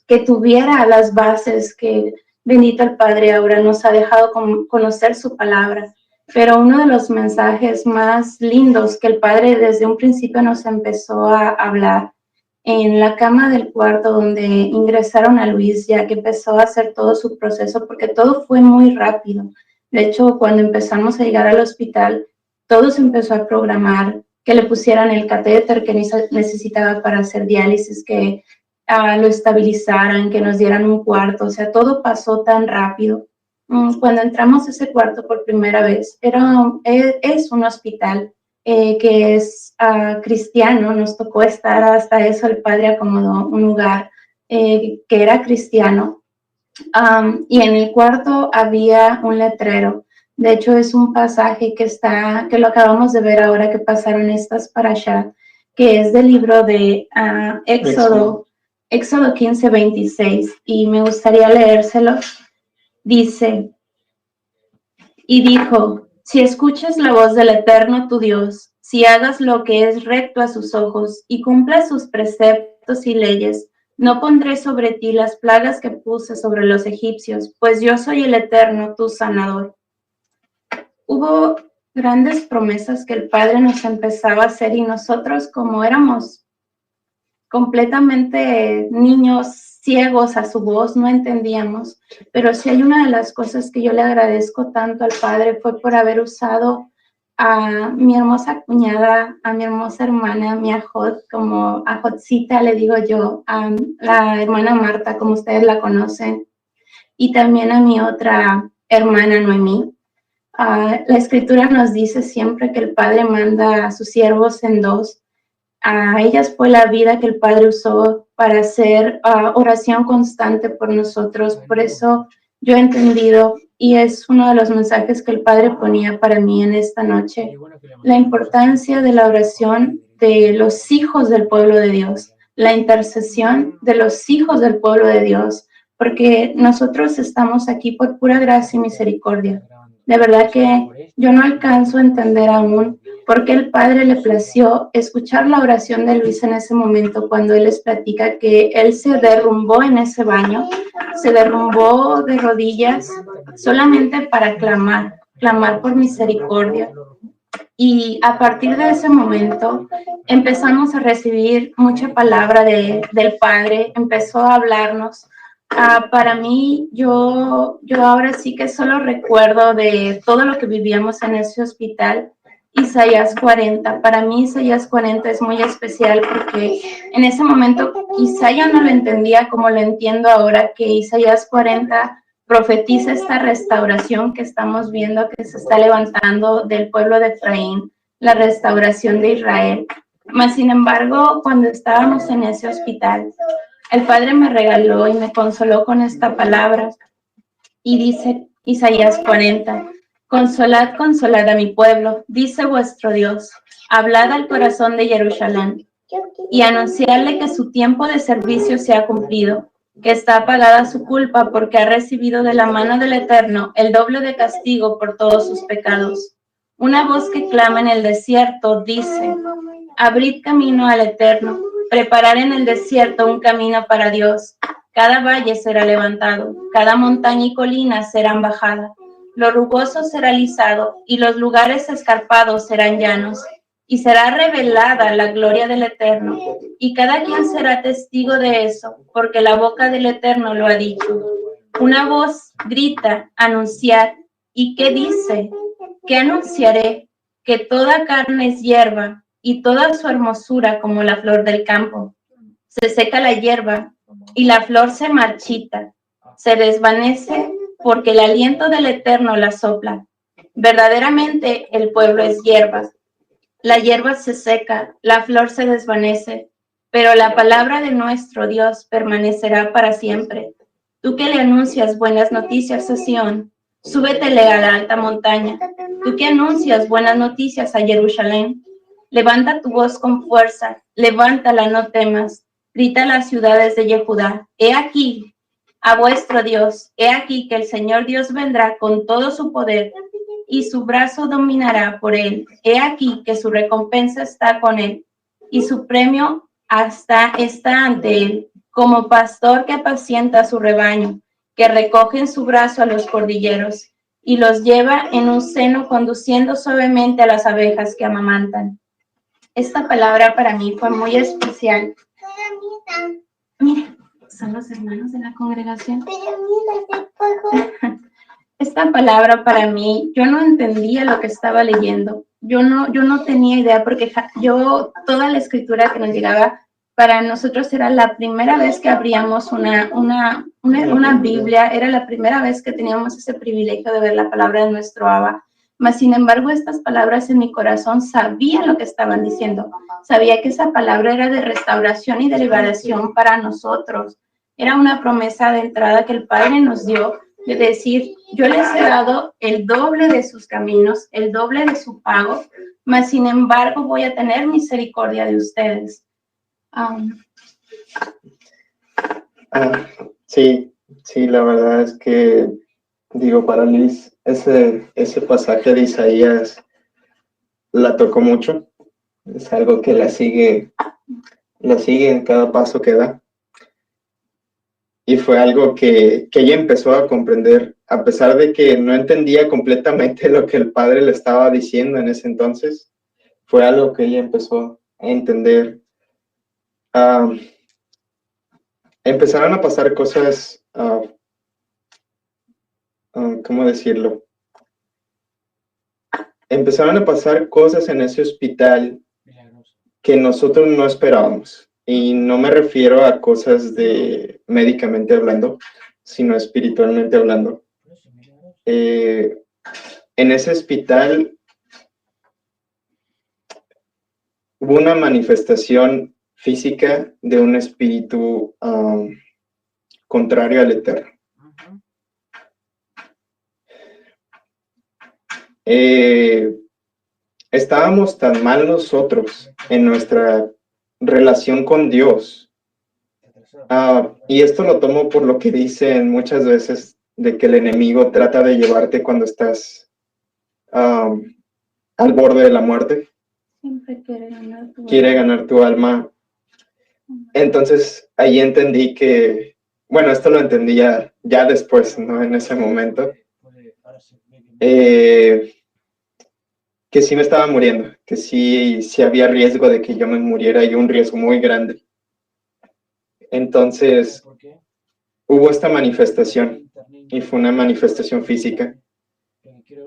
que tuviera las bases que, bendito el Padre, ahora nos ha dejado conocer su palabra. Pero uno de los mensajes más lindos que el Padre desde un principio nos empezó a hablar en la cama del cuarto donde ingresaron a Luis, ya que empezó a hacer todo su proceso, porque todo fue muy rápido. De hecho, cuando empezamos a llegar al hospital, todo se empezó a programar, que le pusieran el catéter que necesitaba para hacer diálisis, que lo estabilizaran, que nos dieran un cuarto, o sea, todo pasó tan rápido. Cuando entramos a ese cuarto por primera vez, es un hospital que es cristiano, nos tocó estar, hasta eso el Padre acomodó un lugar que era cristiano, y en el cuarto había un letrero. De hecho, es un pasaje que lo acabamos de ver ahora que pasaron estas parashá, que es del libro de Éxodo 15:26, y me gustaría leérselo. Dice, y dijo, si escuchas la voz del Eterno tu Dios, si hagas lo que es recto a sus ojos y cumplas sus preceptos y leyes, no pondré sobre ti las plagas que puse sobre los egipcios, pues yo soy el Eterno, tu sanador. Hubo grandes promesas que el Padre nos empezaba a hacer, y nosotros, como éramos completamente niños ciegos a su voz, no entendíamos. Pero sí hay una de las cosas que yo le agradezco tanto al Padre fue por haber usado a mi hermosa cuñada, a mi hermosa hermana, mi ajot, como ajotcita le digo yo, a la hermana Marta, como ustedes la conocen, y también a mi otra hermana Noemí. La Escritura nos dice siempre que el Padre manda a sus siervos en dos. A ellas fue la vida que el Padre usó para hacer oración constante por nosotros. Por eso yo he entendido, y es uno de los mensajes que el Padre ponía para mí en esta noche, la importancia de la oración de los hijos del pueblo de Dios, la intercesión de los hijos del pueblo de Dios, porque nosotros estamos aquí por pura gracia y misericordia. De verdad que yo no alcanzo a entender aún porque el Padre le plació escuchar la oración de Luis en ese momento, cuando él les platica que él se derrumbó en ese baño, se derrumbó de rodillas solamente para clamar por misericordia. Y a partir de ese momento empezamos a recibir mucha palabra del Padre, empezó a hablarnos. Para mí, yo ahora sí que solo recuerdo de todo lo que vivíamos en ese hospital, Isaías 40. Para mí Isaías 40 es muy especial porque en ese momento quizá yo no lo entendía como lo entiendo ahora, que Isaías 40 profetiza esta restauración que estamos viendo que se está levantando del pueblo de Efraín, la restauración de Israel. Mas, sin embargo, cuando estábamos en ese hospital, el Padre me regaló y me consoló con esta palabra. Y dice Isaías 40, consolad, consolad a mi pueblo, dice vuestro Dios, hablad al corazón de Jerusalén y anunciarle que su tiempo de servicio se ha cumplido, que está pagada su culpa porque ha recibido de la mano del Eterno el doble de castigo por todos sus pecados. Una voz que clama en el desierto dice, abrid camino al Eterno, preparar en el desierto un camino para Dios. Cada valle será levantado, cada montaña y colina serán bajadas, lo rugoso será lisado y los lugares escarpados serán llanos. Y será revelada la gloria del Eterno, y cada quien será testigo de eso, porque la boca del Eterno lo ha dicho. Una voz grita, anunciar, ¿y qué dice? ¿Qué anunciaré? Que toda carne es hierba, y toda su hermosura como la flor del campo. Se seca la hierba, y la flor se marchita, se desvanece, porque el aliento del Eterno la sopla. Verdaderamente el pueblo es hierba. La hierba se seca, la flor se desvanece, pero la palabra de nuestro Dios permanecerá para siempre. Tú que le anuncias buenas noticias a Sión, súbetele a la alta montaña. Tú que anuncias buenas noticias a Jerusalén, levanta tu voz con fuerza, levántala, no temas. Grita a las ciudades de Yehudá, he aquí a vuestro Dios, he aquí que el Señor Dios vendrá con todo su poder, y su brazo dominará por él. He aquí que su recompensa está con él, y su premio está ante él, como pastor que apacienta su rebaño, que recoge en su brazo a los cordilleros, y los lleva en un seno conduciendo suavemente a las abejas que amamantan. Esta palabra para mí fue muy especial. Mira, son los hermanos de la congregación. Esta palabra para mí, yo no entendía lo que estaba leyendo. Yo no tenía idea porque toda la escritura que nos llegaba, para nosotros era la primera vez que abríamos una Biblia, era la primera vez que teníamos ese privilegio de ver la palabra de nuestro Abba. Mas, sin embargo, estas palabras en mi corazón sabía lo que estaban diciendo. Sabía que esa palabra era de restauración y de liberación para nosotros. Era una promesa de entrada que el Padre nos dio, de decir, yo les he dado el doble de sus caminos, el doble de su pago, mas sin embargo voy a tener misericordia de ustedes. Sí, la verdad es que, para Liz, ese pasaje de Isaías la tocó mucho. Es algo que la sigue en cada paso que da. Y fue algo que ella empezó a comprender, a pesar de que no entendía completamente lo que el Padre le estaba diciendo en ese entonces. Fue algo que ella empezó a entender. Empezaron a pasar cosas, ¿cómo decirlo? Empezaron a pasar cosas en ese hospital que nosotros no esperábamos. Y no me refiero a cosas de médicamente hablando, sino espiritualmente hablando. En ese hospital hubo una manifestación física de un espíritu contrario al Eterno. Estábamos tan mal nosotros en nuestra relación con Dios. Y esto lo tomo por lo que dicen muchas veces de que el enemigo trata de llevarte cuando estás al borde de la muerte. Siempre quiere ganar tu quiere ganar tu alma. Entonces ahí entendí que, bueno, esto lo entendí ya después, ¿no? En ese momento, que sí me estaba muriendo, que sí había riesgo de que yo me muriera y un riesgo muy grande. Entonces hubo esta manifestación y fue una manifestación física,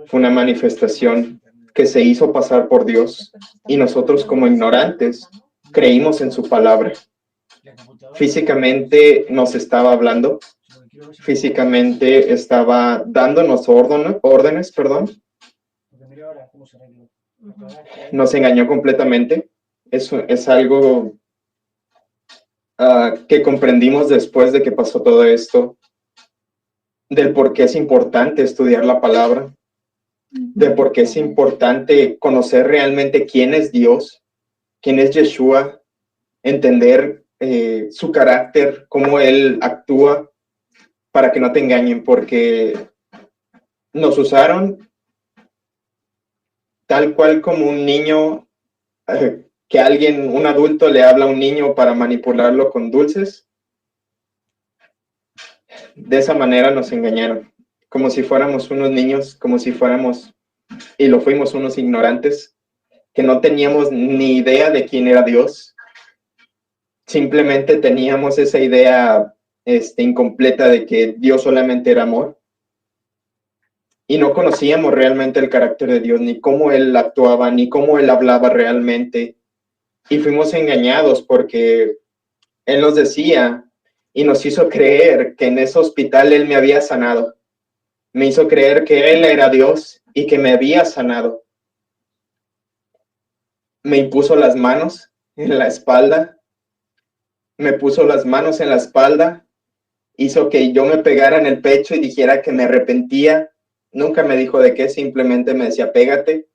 fue una manifestación que se hizo pasar por Dios y nosotros como ignorantes creímos en su palabra. Físicamente nos estaba hablando, físicamente estaba dándonos órdenes, nos engañó completamente. Es algo que comprendimos después de que pasó todo esto, del por qué es importante estudiar la palabra, de por qué es importante conocer realmente quién es Dios, quién es Yeshua, entender su carácter, cómo Él actúa, para que no te engañen, porque nos usaron tal cual como un niño, que un adulto le habla a un niño para manipularlo con dulces. De esa manera nos engañaron, como si fuéramos unos niños, como si fuéramos, y lo fuimos, unos ignorantes, que no teníamos ni idea de quién era Dios. Simplemente teníamos esa idea incompleta de que Dios solamente era amor. Y no conocíamos realmente el carácter de Dios, ni cómo Él actuaba, ni cómo Él hablaba realmente. Y fuimos engañados porque Él nos decía y nos hizo creer que en ese hospital Él me había sanado. Me hizo creer que Él era Dios y que me había sanado. Me impuso las manos en la espalda. Me puso las manos en la espalda. Hizo que yo me pegara en el pecho y dijera que me arrepentía. Nunca me dijo de qué, simplemente me decía, pégate.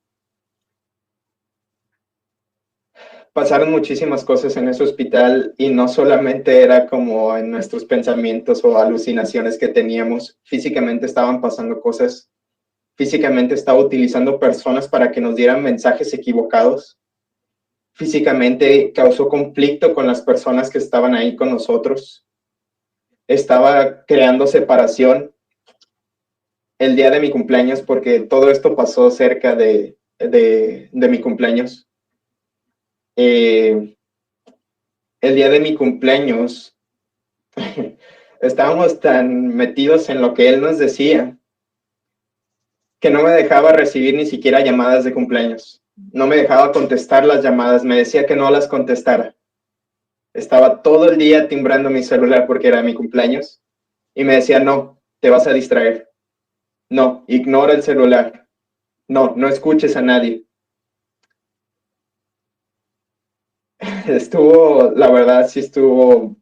Pasaron muchísimas cosas en ese hospital y no solamente era como en nuestros pensamientos o alucinaciones que teníamos, físicamente estaban pasando cosas, físicamente estaba utilizando personas para que nos dieran mensajes equivocados, físicamente causó conflicto con las personas que estaban ahí con nosotros, estaba creando separación el día de mi cumpleaños, porque todo esto pasó cerca de mi cumpleaños. El día de mi cumpleaños estábamos tan metidos en lo que él nos decía que no me dejaba recibir ni siquiera llamadas de cumpleaños. No me dejaba contestar las llamadas, me decía que no las contestara. Estaba todo el día timbrando mi celular porque era mi cumpleaños y me decía, no, te vas a distraer. No, ignora el celular. No, no escuches a nadie. Estuvo, la verdad, sí estuvo,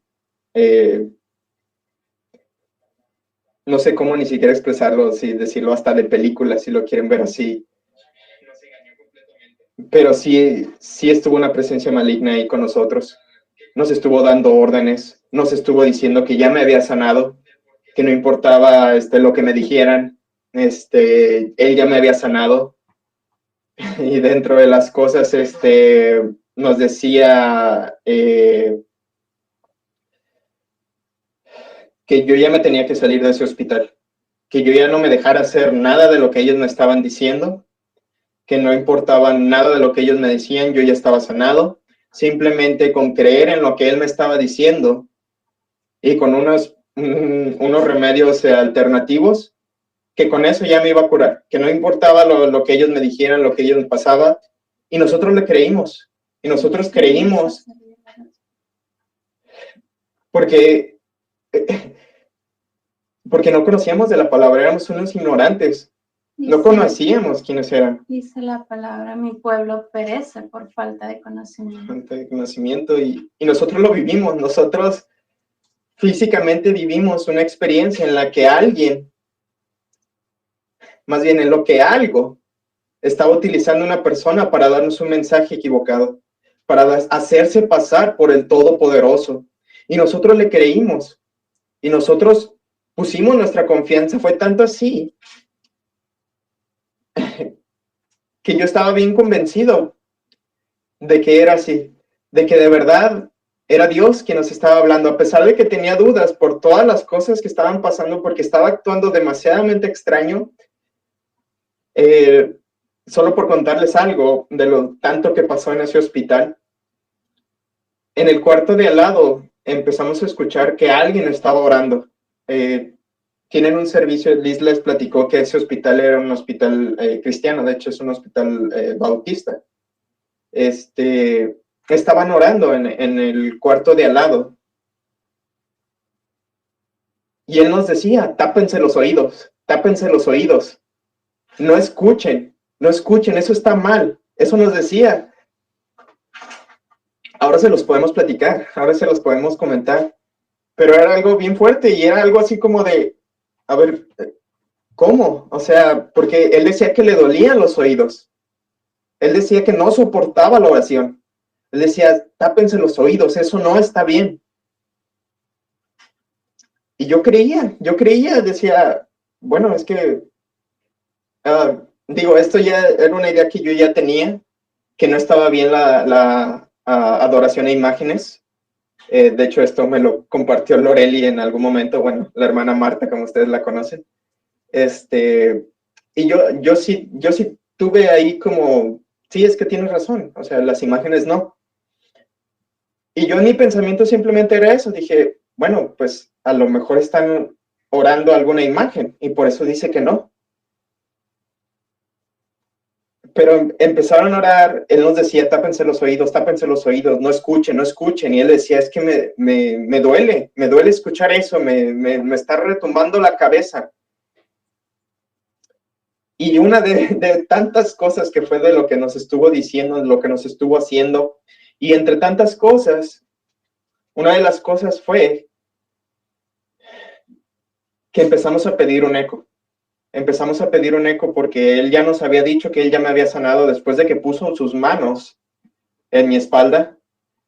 no sé cómo ni siquiera expresarlo, si decirlo hasta de película, si lo quieren ver así. Pero sí estuvo una presencia maligna ahí con nosotros. Nos estuvo dando órdenes, nos estuvo diciendo que ya me había sanado, que no importaba lo que me dijeran, él ya me había sanado. Y dentro de las cosas, nos decía que yo ya me tenía que salir de ese hospital, que yo ya no me dejara hacer nada de lo que ellos me estaban diciendo, que no importaba nada de lo que ellos me decían, yo ya estaba sanado, simplemente con creer en lo que él me estaba diciendo y con unos remedios alternativos, que con eso ya me iba a curar, que no importaba lo que ellos me dijeran, lo que ellos me pasaba, y nosotros le creímos, y nosotros creímos, porque no conocíamos de la palabra, éramos unos ignorantes, no conocíamos quiénes eran. Dice la palabra, mi pueblo perece por falta de conocimiento. Falta de conocimiento, y nosotros lo vivimos, nosotros físicamente vivimos una experiencia en la que alguien, más bien en lo que algo, estaba utilizando una persona para darnos un mensaje equivocado, para hacerse pasar por el Todopoderoso. Y nosotros le creímos, y nosotros pusimos nuestra confianza. Fue tanto así que yo estaba bien convencido de que era así, de que de verdad era Dios quien nos estaba hablando, a pesar de que tenía dudas por todas las cosas que estaban pasando, porque estaba actuando demasiadamente extraño. Solo por contarles algo de lo tanto que pasó en ese hospital, en el cuarto de al lado empezamos a escuchar que alguien estaba orando. Tienen un servicio, Liz les platicó que ese hospital era un hospital cristiano, de hecho es un hospital bautista. Estaban orando en el cuarto de al lado. Y él nos decía, tápense los oídos, no escuchen, eso está mal. Eso nos decía. Ahora se los podemos platicar, ahora se los podemos comentar, pero era algo bien fuerte y era algo así como de, a ver, ¿cómo? O sea, porque él decía que le dolían los oídos, él decía que no soportaba la oración, él decía, tápense los oídos, eso no está bien. Y yo creía, decía, bueno, es que, digo, esto ya era una idea que yo ya tenía, que no estaba bien la adoración a imágenes. De hecho, esto me lo compartió Loreli en algún momento, bueno, la hermana Marta, como ustedes la conocen. Y yo sí tuve ahí como, sí, es que tienes razón, o sea, las imágenes no. Y yo en mi pensamiento simplemente era eso, dije, bueno, pues a lo mejor están orando alguna imagen y por eso dice que no. Pero empezaron a orar, él nos decía, tápense los oídos, no escuchen. Y él decía, es que me duele escuchar eso, me está retumbando la cabeza. Y una de tantas cosas que fue de lo que nos estuvo diciendo, de lo que nos estuvo haciendo, y entre tantas cosas, una de las cosas fue que empezamos a pedir un eco. Empezamos a pedir un eco porque él ya nos había dicho que él ya me había sanado después de que puso sus manos en mi espalda.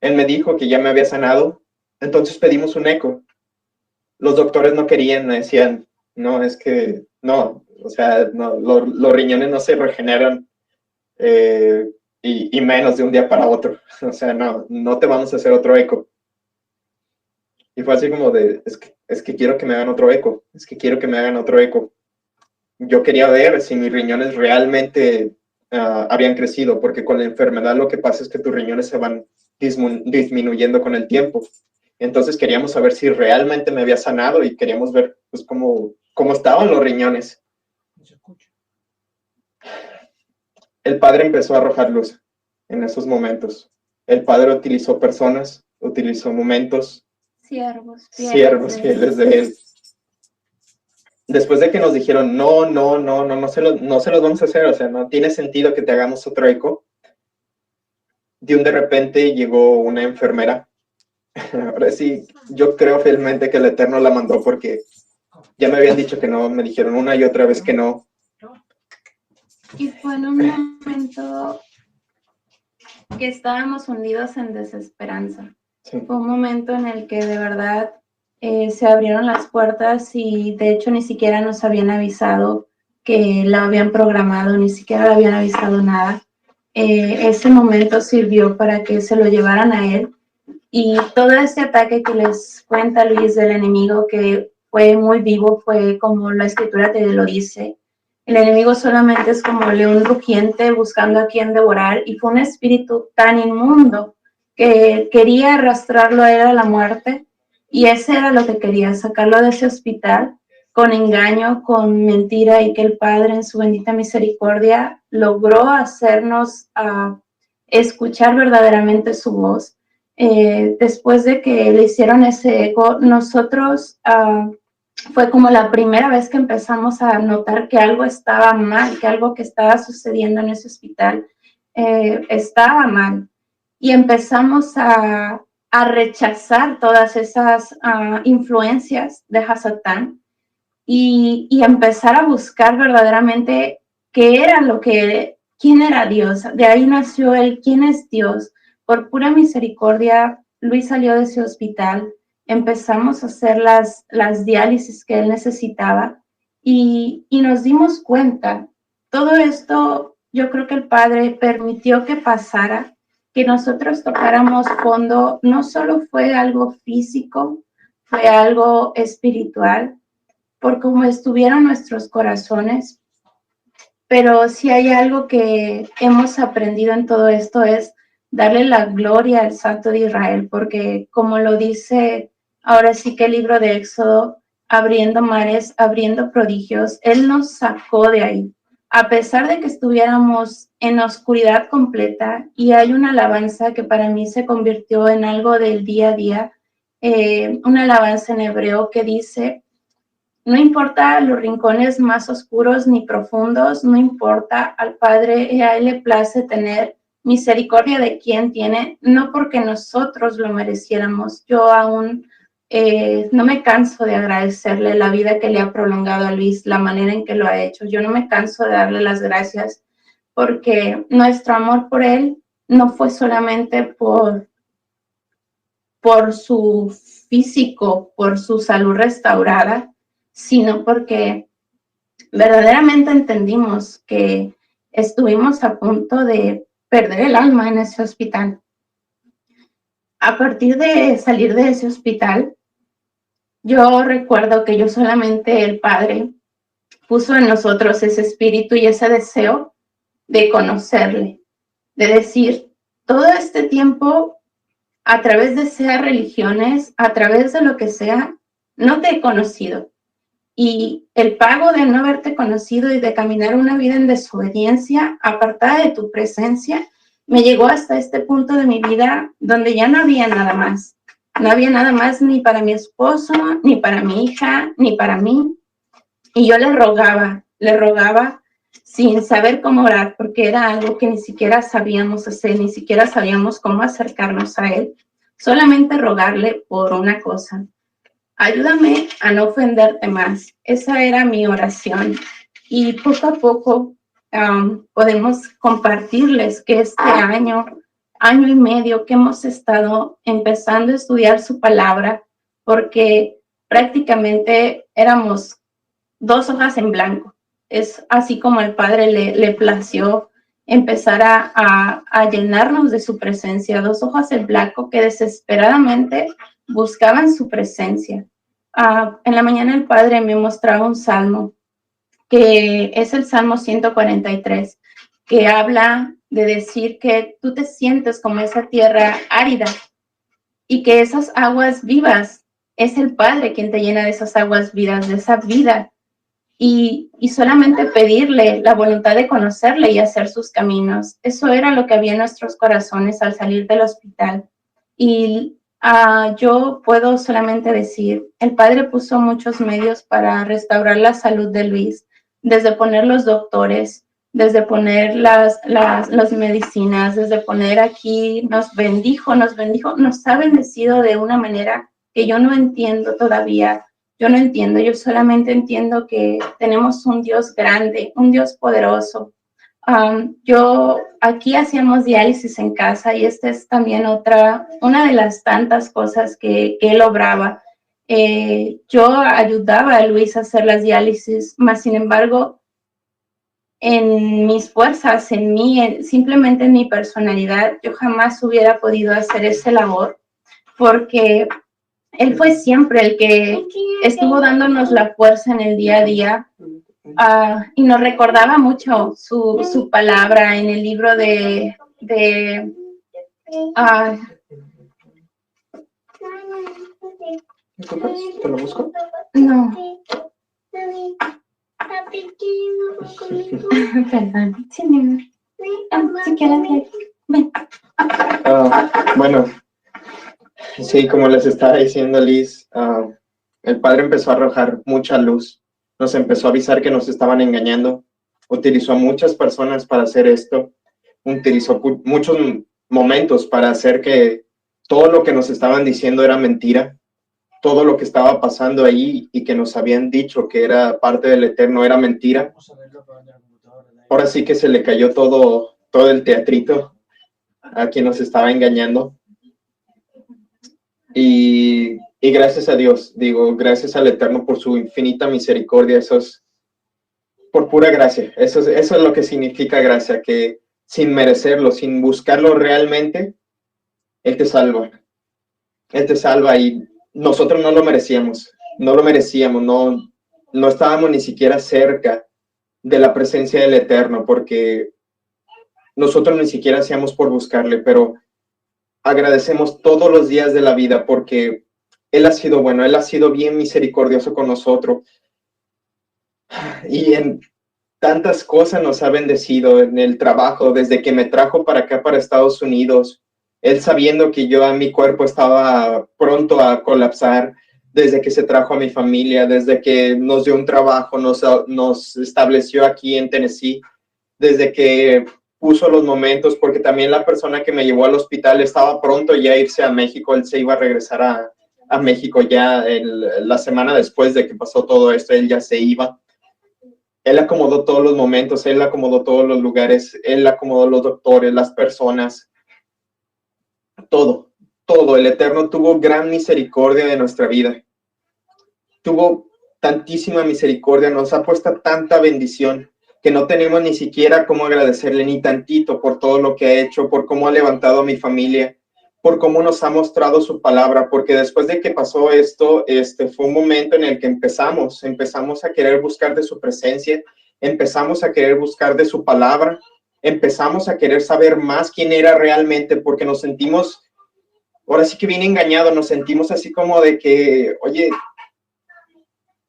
Él me dijo que ya me había sanado. Entonces pedimos un eco. Los doctores no querían, me decían, no, es que no, o sea, no, los riñones no se regeneran y menos de un día para otro. O sea, no te vamos a hacer otro eco. Y fue así como de, es que quiero que me hagan otro eco, Yo quería ver si mis riñones realmente habían crecido, porque con la enfermedad lo que pasa es que tus riñones se van disminuyendo con el tiempo. Entonces queríamos saber si realmente me había sanado y queríamos ver pues cómo estaban los riñones. El Padre empezó a arrojar luz en esos momentos. El Padre utilizó personas, utilizó momentos, siervos fieles de Él. Después de que nos dijeron, no se los vamos a hacer, o sea, no tiene sentido que te hagamos otro eco, de repente llegó una enfermera. Ahora sí, yo creo fielmente que el Eterno la mandó porque ya me habían dicho que no, me dijeron una y otra vez que no. Y fue en un momento que estábamos hundidos en desesperanza. Sí. Fue un momento en el que de verdad se abrieron las puertas y de hecho ni siquiera nos habían avisado que la habían programado, ni siquiera le habían avisado nada. Ese momento sirvió para que se lo llevaran a él y todo ese ataque que les cuenta Luis del enemigo, que fue muy vivo, fue como la escritura te lo dice. El enemigo solamente es como león rugiente buscando a quien devorar y fue un espíritu tan inmundo que quería arrastrarlo a él a la muerte y ese era lo que quería, sacarlo de ese hospital con engaño, con mentira y que el Padre en su bendita misericordia logró hacernos escuchar verdaderamente su voz. Después de que le hicieron ese eco, nosotros fue como la primera vez que empezamos a notar que algo estaba mal, que algo que estaba sucediendo en ese hospital estaba mal. Y empezamos a rechazar todas esas influencias de Hasatán y empezar a buscar verdaderamente qué era quién era Dios. De ahí nació el quién es Dios. Por pura misericordia, Luis salió de ese hospital. Empezamos a hacer las diálisis que él necesitaba y nos dimos cuenta. Todo esto, yo creo que el Padre permitió que pasara que nosotros tocáramos fondo no solo fue algo físico, fue algo espiritual, por cómo estuvieron nuestros corazones. Pero si hay algo que hemos aprendido en todo esto es darle la gloria al Santo de Israel, porque como lo dice ahora sí que el libro de Éxodo, abriendo mares, abriendo prodigios, Él nos sacó de ahí. A pesar de que estuviéramos en oscuridad completa, y hay una alabanza que para mí se convirtió en algo del día a día, una alabanza en hebreo que dice: no importa los rincones más oscuros ni profundos, no importa, al Padre a Él le place tener misericordia de quien tiene, no porque nosotros lo mereciéramos. Yo aún no me canso de agradecerle la vida que le ha prolongado a Luis, la manera en que lo ha hecho. Yo no me canso de darle las gracias porque nuestro amor por Él no fue solamente por su físico, por su salud restaurada, sino porque verdaderamente entendimos que estuvimos a punto de perder el alma en ese hospital. A partir de salir de ese hospital, yo recuerdo que solamente el Padre puso en nosotros ese espíritu y ese deseo de conocerle, de decir, todo este tiempo, a través de sea religiones, a través de lo que sea, no te he conocido. Y el pago de no haberte conocido y de caminar una vida en desobediencia, apartada de tu presencia, me llegó hasta este punto de mi vida donde ya no había nada más. No había nada más ni para mi esposo, ni para mi hija, ni para mí. Y yo le rogaba sin saber cómo orar, porque era algo que ni siquiera sabíamos hacer, ni siquiera sabíamos cómo acercarnos a Él. Solamente rogarle por una cosa: ayúdame a no ofenderte más. Esa era mi oración. Y poco a poco podemos compartirles que este año y medio que hemos estado empezando a estudiar su palabra, porque prácticamente éramos 2 hojas en blanco. Es así como al Padre le plació empezar a llenarnos de su presencia, 2 hojas en blanco que desesperadamente buscaban su presencia. En la mañana el Padre me mostraba un salmo, que es el Salmo 143, que habla de decir que tú te sientes como esa tierra árida y que esas aguas vivas, es el Padre quien te llena de esas aguas vivas, de esa vida. Y solamente pedirle la voluntad de conocerle y hacer sus caminos. Eso era lo que había en nuestros corazones al salir del hospital. Y yo puedo solamente decir, el Padre puso muchos medios para restaurar la salud de Luis, desde poner los doctores, desde poner las medicinas, desde poner aquí, nos bendijo, nos ha bendecido de una manera que yo no entiendo todavía. Yo no entiendo, yo solamente entiendo que tenemos un Dios grande, un Dios poderoso. Yo aquí hacíamos diálisis en casa y esta es también una de las tantas cosas que él obraba. Yo ayudaba a Luis a hacer las diálisis, mas sin embargo, en mis fuerzas, en mí, simplemente en mi personalidad, yo jamás hubiera podido hacer esa labor, porque Él fue siempre el que estuvo dándonos la fuerza en el día a día. Y nos recordaba mucho su palabra en el libro de ¿te lo busco? No. Perdón. Sí, si quieres, ven. Bueno, sí, como les estaba diciendo Liz, el Padre empezó a arrojar mucha luz, nos empezó a avisar que nos estaban engañando, utilizó a muchas personas para hacer esto, utilizó muchos momentos para hacer que todo lo que nos estaban diciendo era mentira, todo lo que estaba pasando ahí y que nos habían dicho que era parte del Eterno era mentira. Ahora sí que se le cayó todo el teatrito a quien nos estaba engañando. Y gracias a Dios, digo, gracias al Eterno por su infinita misericordia, eso es por pura gracia, eso es lo que significa gracia, que sin merecerlo, sin buscarlo realmente, Él te salva. Él te salva y nosotros no lo merecíamos, no estábamos ni siquiera cerca de la presencia del Eterno, porque nosotros ni siquiera hacíamos por buscarle, pero agradecemos todos los días de la vida porque Él ha sido bueno, Él ha sido bien misericordioso con nosotros y en tantas cosas nos ha bendecido en el trabajo, desde que me trajo para acá, para Estados Unidos, Él sabiendo que yo a mi cuerpo estaba pronto a colapsar, desde que se trajo a mi familia, desde que nos dio un trabajo, nos estableció aquí en Tennessee, desde que puso los momentos, porque también la persona que me llevó al hospital estaba pronto ya a irse a México, él se iba a regresar a México ya la semana después de que pasó todo esto, él ya se iba. Él acomodó todos los momentos, Él acomodó todos los lugares, Él acomodó los doctores, las personas, todo. El Eterno tuvo gran misericordia de nuestra vida. Tuvo tantísima misericordia, nos ha puesto tanta bendición que no tenemos ni siquiera cómo agradecerle ni tantito por todo lo que ha hecho, por cómo ha levantado a mi familia, por cómo nos ha mostrado su palabra, porque después de que pasó esto, fue un momento en el que empezamos a querer buscar de su presencia, empezamos a querer buscar de su palabra, empezamos a querer saber más quién era realmente, porque nos sentimos, ahora sí que bien engañados, nos sentimos así como de que, oye,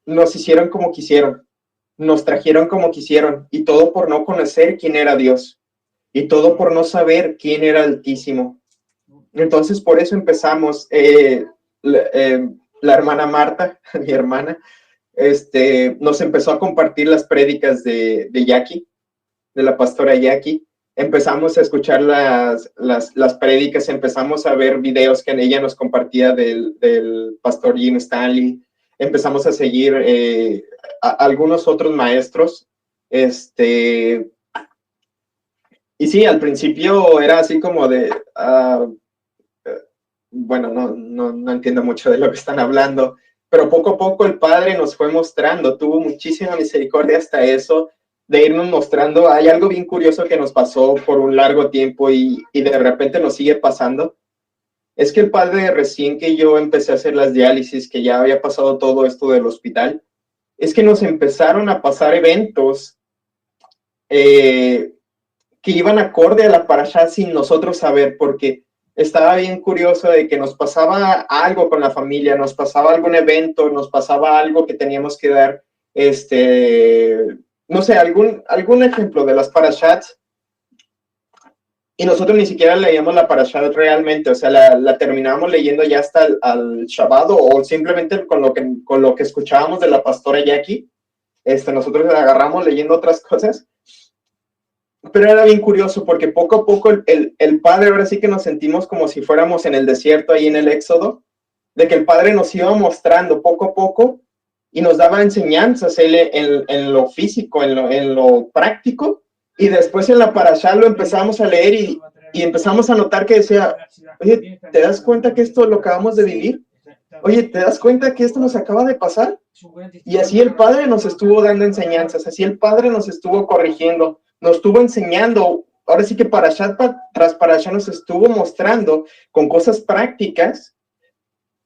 nos hicieron como quisieron, nos trajeron como quisieron, y todo por no conocer quién era Dios, y todo por no saber quién era Altísimo. Entonces, por eso empezamos, la hermana Marta, mi hermana, nos empezó a compartir las prédicas de Jackie, de la pastora Jackie. Empezamos a escuchar las prédicas, empezamos a ver videos que ella nos compartía del pastor Jim Stanley. Empezamos a seguir a algunos otros maestros. Y sí, al principio era así como de... bueno, no entiendo mucho de lo que están hablando, pero poco a poco el Padre nos fue mostrando, tuvo muchísima misericordia hasta eso, de irnos mostrando. Hay algo bien curioso que nos pasó por un largo tiempo y de repente nos sigue pasando. Es que el Padre, recién que yo empecé a hacer las diálisis, que ya había pasado todo esto del hospital, es que nos empezaron a pasar eventos que iban acorde a la parashá sin nosotros saber, porque estaba bien curioso de que nos pasaba algo con la familia, nos pasaba algún evento, nos pasaba algo que teníamos que dar, no sé, algún ejemplo de las parashats, y nosotros ni siquiera leíamos la parashat realmente, o sea, la terminábamos leyendo ya hasta al Shabbat, o simplemente con lo que escuchábamos de la pastora Jackie, nosotros agarramos leyendo otras cosas. Pero era bien curioso porque poco a poco el Padre, ahora sí que nos sentimos como si fuéramos en el desierto ahí en el Éxodo, de que el Padre nos iba mostrando poco a poco y nos daba enseñanzas en lo físico, en lo práctico, y después en la parashá lo empezamos a leer y empezamos a notar que decía, oye, ¿te das cuenta que esto lo acabamos de vivir? Oye, ¿te das cuenta que esto nos acaba de pasar? Y así el Padre nos estuvo dando enseñanzas, así el Padre nos estuvo corrigiendo, nos estuvo enseñando. Ahora sí que parashá tras parashá nos estuvo mostrando con cosas prácticas.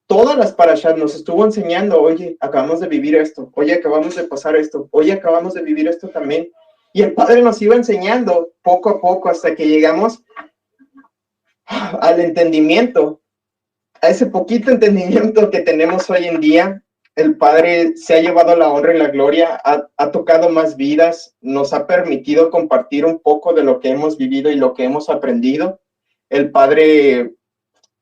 Todas las parashá nos estuvo enseñando, oye, acabamos de vivir esto, oye, acabamos de pasar esto, oye, acabamos de vivir esto también. Y el Padre nos iba enseñando poco a poco hasta que llegamos al entendimiento, a ese poquito entendimiento que tenemos hoy en día. El Padre se ha llevado la honra y la gloria, ha tocado más vidas, nos ha permitido compartir un poco de lo que hemos vivido y lo que hemos aprendido. El Padre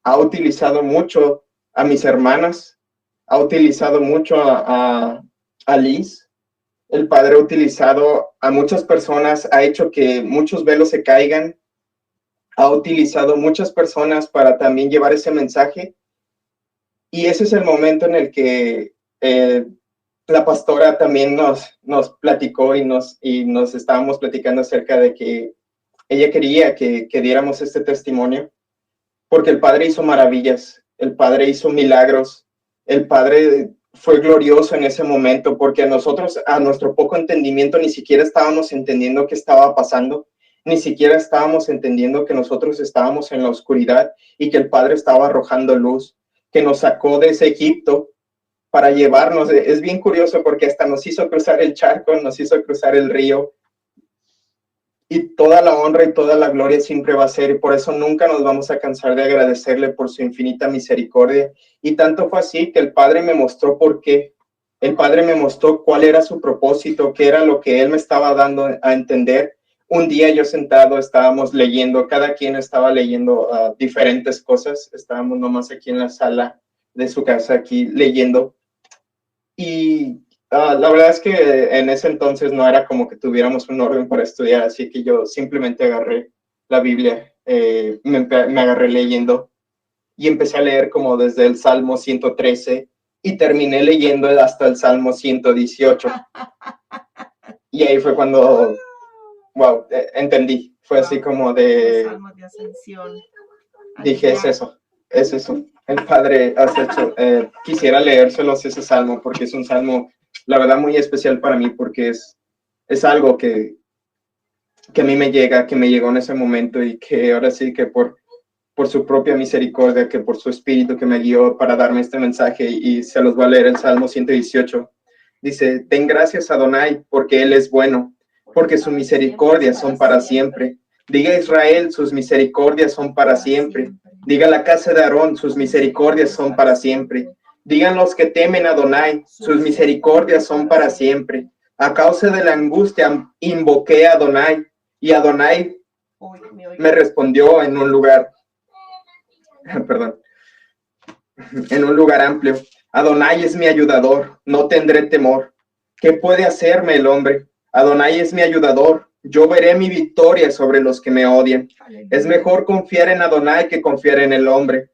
ha utilizado mucho a mis hermanas, ha utilizado mucho a Liz. El Padre ha utilizado a muchas personas, ha hecho que muchos velos se caigan, ha utilizado muchas personas para también llevar ese mensaje. Y ese es el momento en el que la pastora también nos platicó y nos estábamos platicando acerca de que ella quería que diéramos este testimonio, porque el Padre hizo maravillas, el Padre hizo milagros, el Padre fue glorioso en ese momento, porque nosotros, a nuestro poco entendimiento, ni siquiera estábamos entendiendo qué estaba pasando. ni siquiera estábamos entendiendo que nosotros estábamos en la oscuridad y que el Padre estaba arrojando luz, que nos sacó de ese Egipto para llevarnos. Es bien curioso porque hasta nos hizo cruzar el charco, nos hizo cruzar el río, y toda la honra y toda la gloria siempre va a ser, y por eso nunca nos vamos a cansar de agradecerle por su infinita misericordia. Y tanto fue así que el Padre me mostró por qué. El Padre me mostró cuál era su propósito, qué era lo que Él me estaba dando a entender. Un día yo sentado, estábamos leyendo, cada quien estaba leyendo diferentes cosas. Estábamos nomás aquí en la sala de su casa, aquí leyendo. Y la verdad es que en ese entonces no era como que tuviéramos un orden para estudiar, así que yo simplemente agarré la Biblia, me agarré leyendo y empecé a leer como desde el Salmo 113 y terminé leyendo hasta el Salmo 118. Y ahí fue cuando, wow, entendí. Fue así como de... Salmo de ascensión. Dije, es eso. El Padre has hecho, quisiera leérselos ese salmo porque es un salmo, la verdad, muy especial para mí porque es algo que a mí me llega, que me llegó en ese momento y que ahora sí que por su propia misericordia, que por su espíritu que me guió para darme este mensaje, y se los voy a leer el Salmo 118. Dice: den gracias a Adonai porque Él es bueno, porque sus misericordias son para siempre. Diga Israel, sus misericordias son para siempre. Diga la casa de Aarón, sus misericordias son para siempre. Digan los que temen a Adonai, sus misericordias son para siempre. A causa de la angustia invoqué a Adonai, y Adonai me respondió en un lugar, en un lugar amplio. Adonai es mi ayudador, no tendré temor. ¿Qué puede hacerme el hombre? Adonai es mi ayudador, yo veré mi victoria sobre los que me odian. Es mejor confiar en Adonai que confiar en el hombre.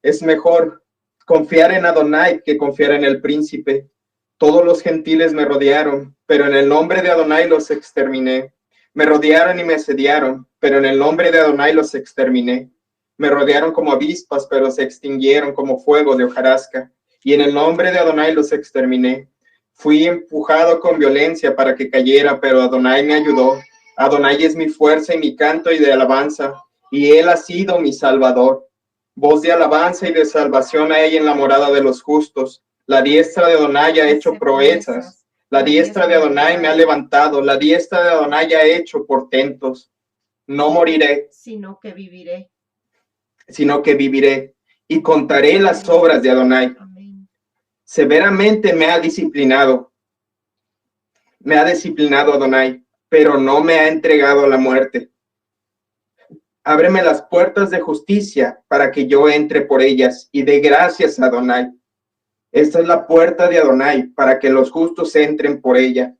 Es mejor confiar en Adonai que confiar en el príncipe. Todos los gentiles me rodearon, pero en el nombre de Adonai los exterminé. Me rodearon y me asediaron, pero en el nombre de Adonai los exterminé. Me rodearon como avispas, pero se extinguieron como fuego de hojarasca. Y en el nombre de Adonai los exterminé. Fui empujado con violencia para que cayera, pero Adonai me ayudó. Adonai es mi fuerza y mi canto y de alabanza, y Él ha sido mi salvador. Voz de alabanza y de salvación hay en la morada de los justos. La diestra de Adonai ha hecho proezas. La diestra de Adonai me ha levantado. La diestra de Adonai ha hecho portentos. No moriré, sino que viviré. Y contaré las obras de Adonai. Amén. Severamente me ha disciplinado Adonai, pero no me ha entregado a la muerte. Ábreme las puertas de justicia para que yo entre por ellas y dé gracias a Adonai. Esta es la puerta de Adonai para que los justos entren por ella.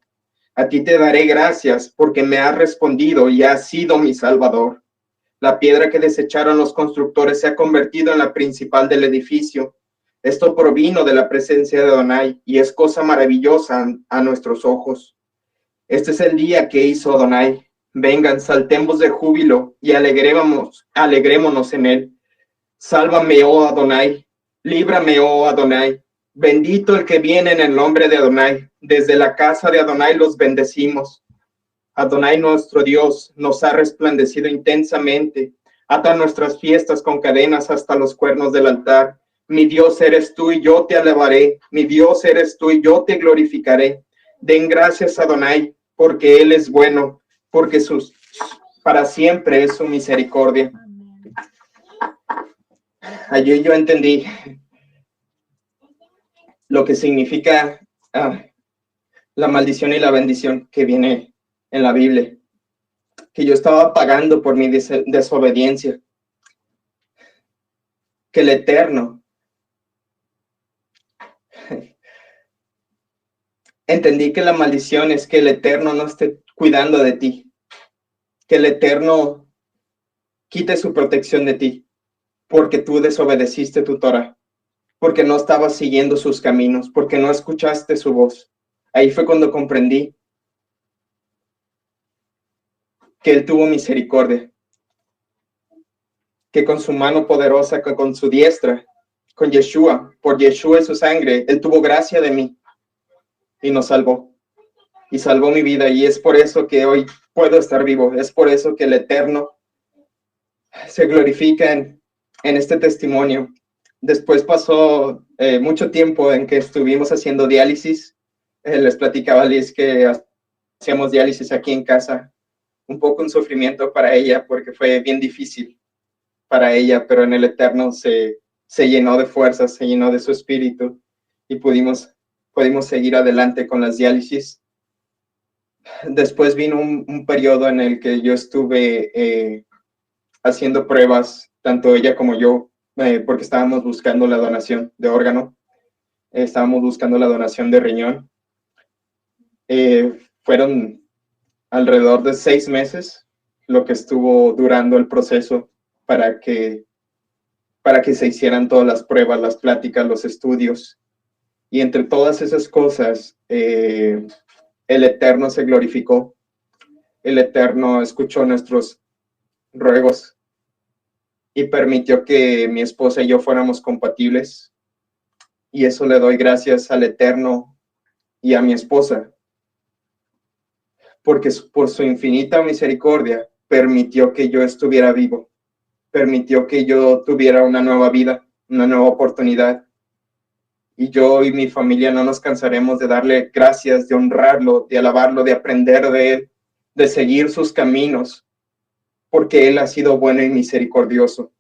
A ti te daré gracias porque me has respondido y has sido mi salvador. La piedra que desecharon los constructores se ha convertido en la principal del edificio. Esto provino de la presencia de Adonai y es cosa maravillosa a nuestros ojos. Este es el día que hizo Adonai. Vengan, saltemos de júbilo y alegrémonos en él. Sálvame, oh Adonai. Líbrame, oh Adonai. Bendito el que viene en el nombre de Adonai. Desde la casa de Adonai los bendecimos. Adonai nuestro Dios nos ha resplandecido intensamente. Ata nuestras fiestas con cadenas hasta los cuernos del altar. Mi Dios eres tú y yo te alabaré. Mi Dios eres tú y yo te glorificaré. Den gracias a Adonai, porque Él es bueno, porque para siempre es su misericordia. Allí yo entendí lo que significa la maldición y la bendición que viene en la Biblia, que yo estaba pagando por mi desobediencia, que el Eterno, entendí que la maldición es que el Eterno no esté cuidando de ti, que el Eterno quite su protección de ti, porque tú desobedeciste tu Torah, porque no estabas siguiendo sus caminos, porque no escuchaste su voz. Ahí fue cuando comprendí que Él tuvo misericordia, que con su mano poderosa, con su diestra, con Yeshua, por Yeshua y su sangre, Él tuvo gracia de mí y nos salvó, y salvó mi vida. Y es por eso que hoy puedo estar vivo. Es por eso que el Eterno se glorifica en este testimonio. Después pasó mucho tiempo en que estuvimos haciendo diálisis. Les platicaba a Liz que hacíamos diálisis aquí en casa. Un poco un sufrimiento para ella porque fue bien difícil para ella, pero en el Eterno se llenó de fuerzas, se llenó de su espíritu y pudimos seguir adelante con las diálisis. Después vino un periodo en el que yo estuve haciendo pruebas, tanto ella como yo, porque estábamos buscando la donación de órgano, estábamos buscando la donación de riñón. Fueron alrededor de 6 meses lo que estuvo durando el proceso para que se hicieran todas las pruebas, las pláticas, los estudios. Y entre todas esas cosas, el Eterno se glorificó. El Eterno escuchó nuestros ruegos y permitió que mi esposa y yo fuéramos compatibles. Y eso le doy gracias al Eterno y a mi esposa, porque por su infinita misericordia permitió que yo estuviera vivo, permitió que yo tuviera una nueva vida, una nueva oportunidad. Y yo y mi familia no nos cansaremos de darle gracias, de honrarlo, de alabarlo, de aprender de él, de seguir sus caminos, porque él ha sido bueno y misericordioso.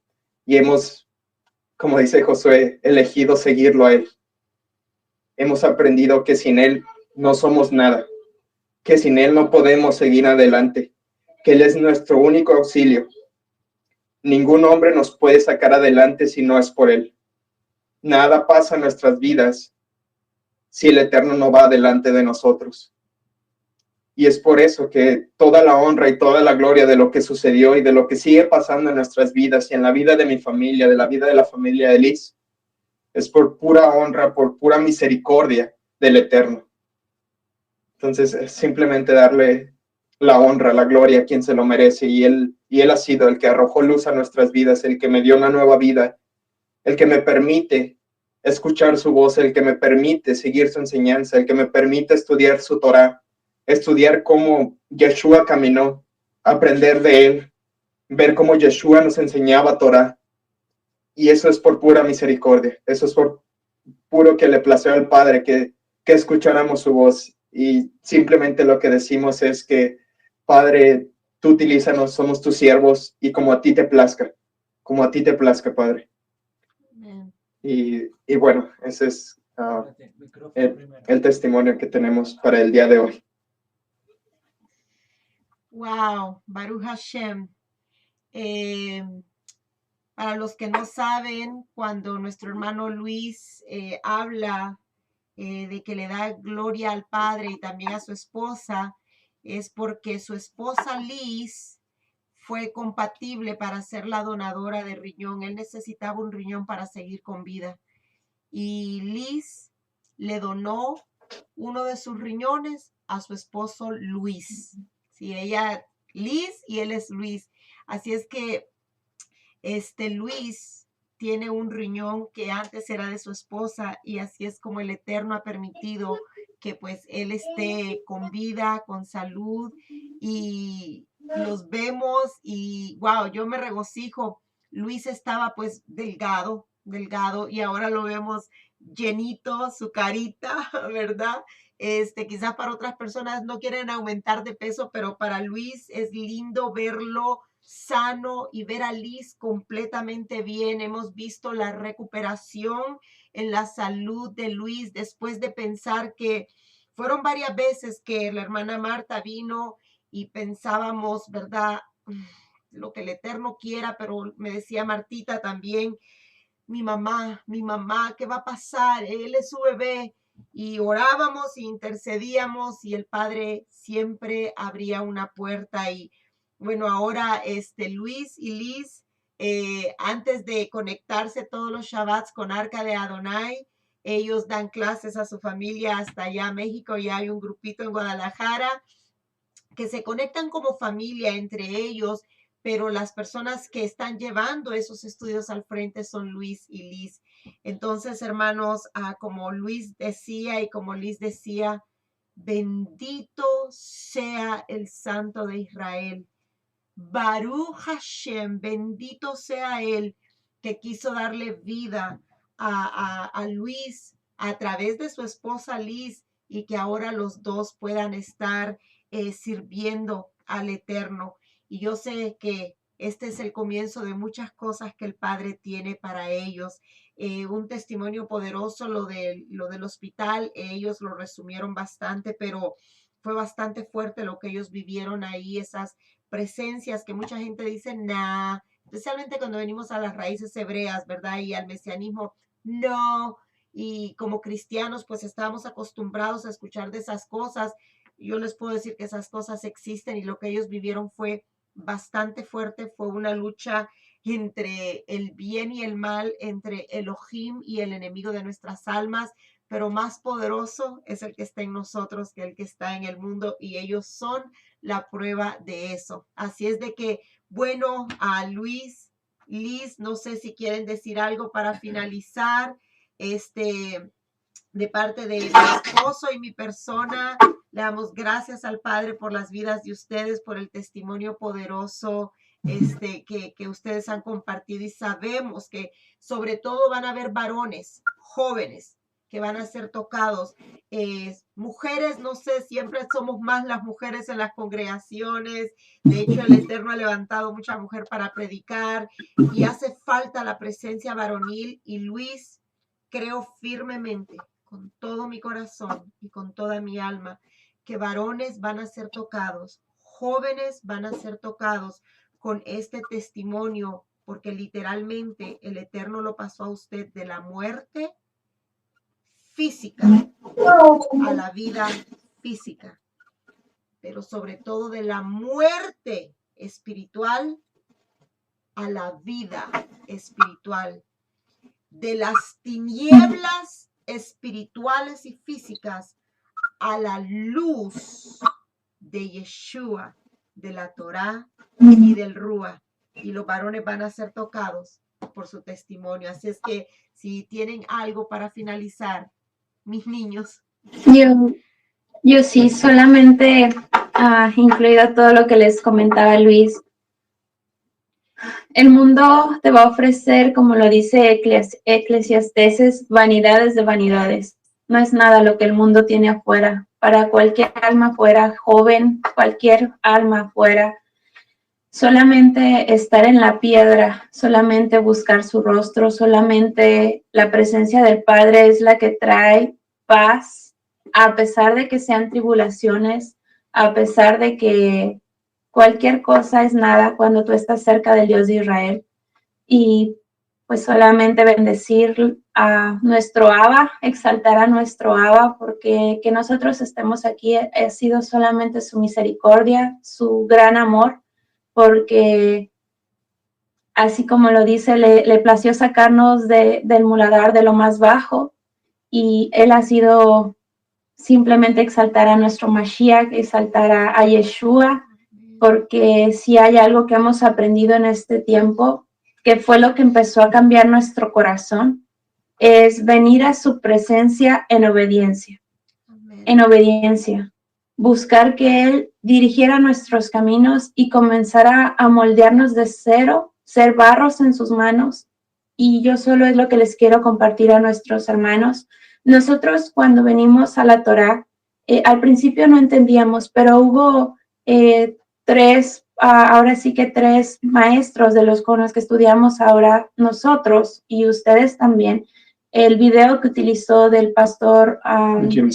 Y hemos, como dice Josué, elegido seguirlo a él. Hemos aprendido que sin él no somos nada, que sin él no podemos seguir adelante, que él es nuestro único auxilio. Ningún hombre nos puede sacar adelante si no es por él. Nada pasa en nuestras vidas si el Eterno no va delante de nosotros. Y es por eso que toda la honra y toda la gloria de lo que sucedió y de lo que sigue pasando en nuestras vidas y en la vida de mi familia, de la vida de la familia de Liz, es por pura honra, por pura misericordia del Eterno. Entonces, es simplemente darle la honra, la gloria a quien se lo merece. Y él ha sido el que arrojó luz a nuestras vidas, el que me dio una nueva vida, el que me permite escuchar su voz, el que me permite seguir su enseñanza, el que me permite estudiar su Torah, estudiar cómo Yeshua caminó, aprender de él, ver cómo Yeshua nos enseñaba Torah. Y eso es por pura misericordia, eso es por puro que le plació al Padre que escucháramos su voz. Y simplemente lo que decimos es que, Padre, tú utilízanos, somos tus siervos y como a ti te plazca, Padre. Y bueno, ese es el testimonio que tenemos para el día de hoy. Wow, Baruch Hashem. Para los que no saben, cuando nuestro hermano Luis habla de que le da gloria al Padre y también a su esposa, es porque su esposa Liz fue compatible para ser la donadora de riñón. Él necesitaba un riñón para seguir con vida. Y Liz le donó uno de sus riñones a su esposo Luis. Sí, ella Liz y él es Luis. Así es que Luis tiene un riñón que antes era de su esposa y así es como el Eterno ha permitido que pues él esté con vida, con salud y los vemos y wow, yo me regocijo. Luis estaba pues delgado y ahora lo vemos llenito, su carita, ¿verdad? Quizás para otras personas no quieren aumentar de peso, pero para Luis es lindo verlo sano y ver a Liz completamente bien. Hemos visto la recuperación en la salud de Luis después de pensar que fueron varias veces que la hermana Marta vino y pensábamos, ¿verdad? Lo que el Eterno quiera, pero me decía Martita también, mi mamá, ¿qué va a pasar? Él es su bebé. Y orábamos e intercedíamos y el Padre siempre abría una puerta y bueno, ahora Luis y Liz, antes de conectarse todos los Shabbats con Arca de Adonai, ellos dan clases a su familia hasta allá a México y hay un grupito en Guadalajara que se conectan como familia entre ellos, pero las personas que están llevando esos estudios al frente son Luis y Liz. Entonces, hermanos, como Luis decía y como Liz decía, Bendito sea el Santo de Israel. Baruch Hashem, bendito sea Él que quiso darle vida a Luis a través de su esposa Liz y que ahora los dos puedan estar sirviendo al Eterno. Y yo sé que este es el comienzo de muchas cosas que el Padre tiene para ellos. Un testimonio poderoso, lo del hospital, ellos lo resumieron bastante, pero fue bastante fuerte lo que ellos vivieron ahí, esas presencias que mucha gente dice, nah, especialmente cuando venimos a las raíces hebreas, ¿verdad? Y al mesianismo, no. Y como cristianos, pues estábamos acostumbrados a escuchar de esas cosas. Yo les puedo decir que esas cosas existen y lo que ellos vivieron fue bastante fuerte, fue una lucha entre el bien y el mal, entre Elohim y el enemigo de nuestras almas, pero más poderoso es el que está en nosotros que el que está en el mundo y ellos son la prueba de eso. Así es de que, bueno, a Luis, Liz, no sé si quieren decir algo para finalizar, de parte de mi esposo y mi persona, le damos gracias al Padre por las vidas de ustedes, por el testimonio poderoso que ustedes han compartido y sabemos que sobre todo van a haber varones jóvenes que van a ser tocados. Mujeres, no sé, siempre somos más las mujeres en las congregaciones. De hecho, el Eterno ha levantado mucha mujer para predicar y hace falta la presencia varonil. Y Luis, creo firmemente, con todo mi corazón y con toda mi alma, que varones van a ser tocados, jóvenes van a ser tocados con este testimonio, porque literalmente el Eterno lo pasó a usted de la muerte física a la vida física, pero sobre todo de la muerte espiritual a la vida espiritual, de las tinieblas espirituales y físicas a la luz de Yeshua, de la Torá y del Rúa. Y los varones van a ser tocados por su testimonio. Así es que si tienen algo para finalizar, mis niños. Yo sí, solamente incluido todo lo que les comentaba Luis. El mundo te va a ofrecer, como lo dice Eclesiastés, vanidades de vanidades. No es nada lo que el mundo tiene afuera. Para cualquier alma afuera, joven, cualquier alma afuera, solamente estar en la piedra, solamente buscar su rostro, solamente la presencia del Padre es la que trae paz, a pesar de que sean tribulaciones, a pesar de que cualquier cosa es nada cuando tú estás cerca del Dios de Israel. Y pues solamente bendecir a nuestro Abba, exaltar a nuestro Abba, porque que nosotros estemos aquí ha sido solamente su misericordia, su gran amor, porque así como lo dice, le plació sacarnos del muladar, de lo más bajo, y Él ha sido simplemente exaltar a nuestro Mashiach, exaltar a Yeshua, porque si hay algo que hemos aprendido en este tiempo, que fue lo que empezó a cambiar nuestro corazón, es venir a su presencia en obediencia. Amén. En obediencia. Buscar que Él dirigiera nuestros caminos y comenzara a moldearnos de cero, ser barros en sus manos. Y yo solo es lo que les quiero compartir a nuestros hermanos. Nosotros cuando venimos a la Torá, al principio no entendíamos, pero hubo ahora sí que tres maestros de los con los que estudiamos ahora nosotros y ustedes también. El video que utilizó del pastor Jim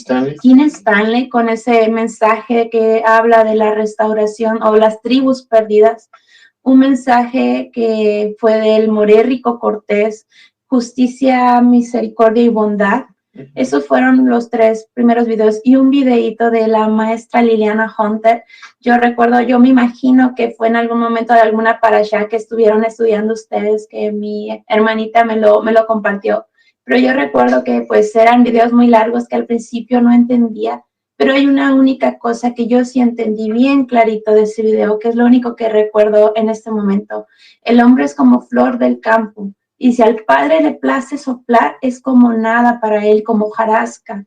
Stanley con ese mensaje que habla de la restauración o las tribus perdidas, un mensaje que fue del Morérico Cortés, justicia, misericordia y bondad. Esos fueron los tres primeros videos y un videíto de la maestra Liliana Hunter. Yo recuerdo, yo me imagino que fue en algún momento de alguna parashá que estuvieron estudiando ustedes, que mi hermanita me lo compartió. Pero yo recuerdo que pues eran videos muy largos que al principio no entendía, pero hay una única cosa que yo sí entendí bien clarito de ese video, que es lo único que recuerdo en este momento. El hombre es como flor del campo, y si al Padre le place soplar, es como nada para él, como hojarasca.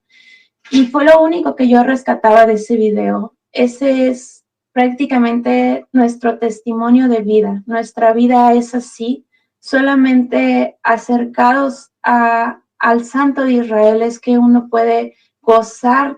Y fue lo único que yo rescataba de ese video. Ese es prácticamente nuestro testimonio de vida. Nuestra vida es así. Solamente acercados al Santo de Israel es que uno puede gozar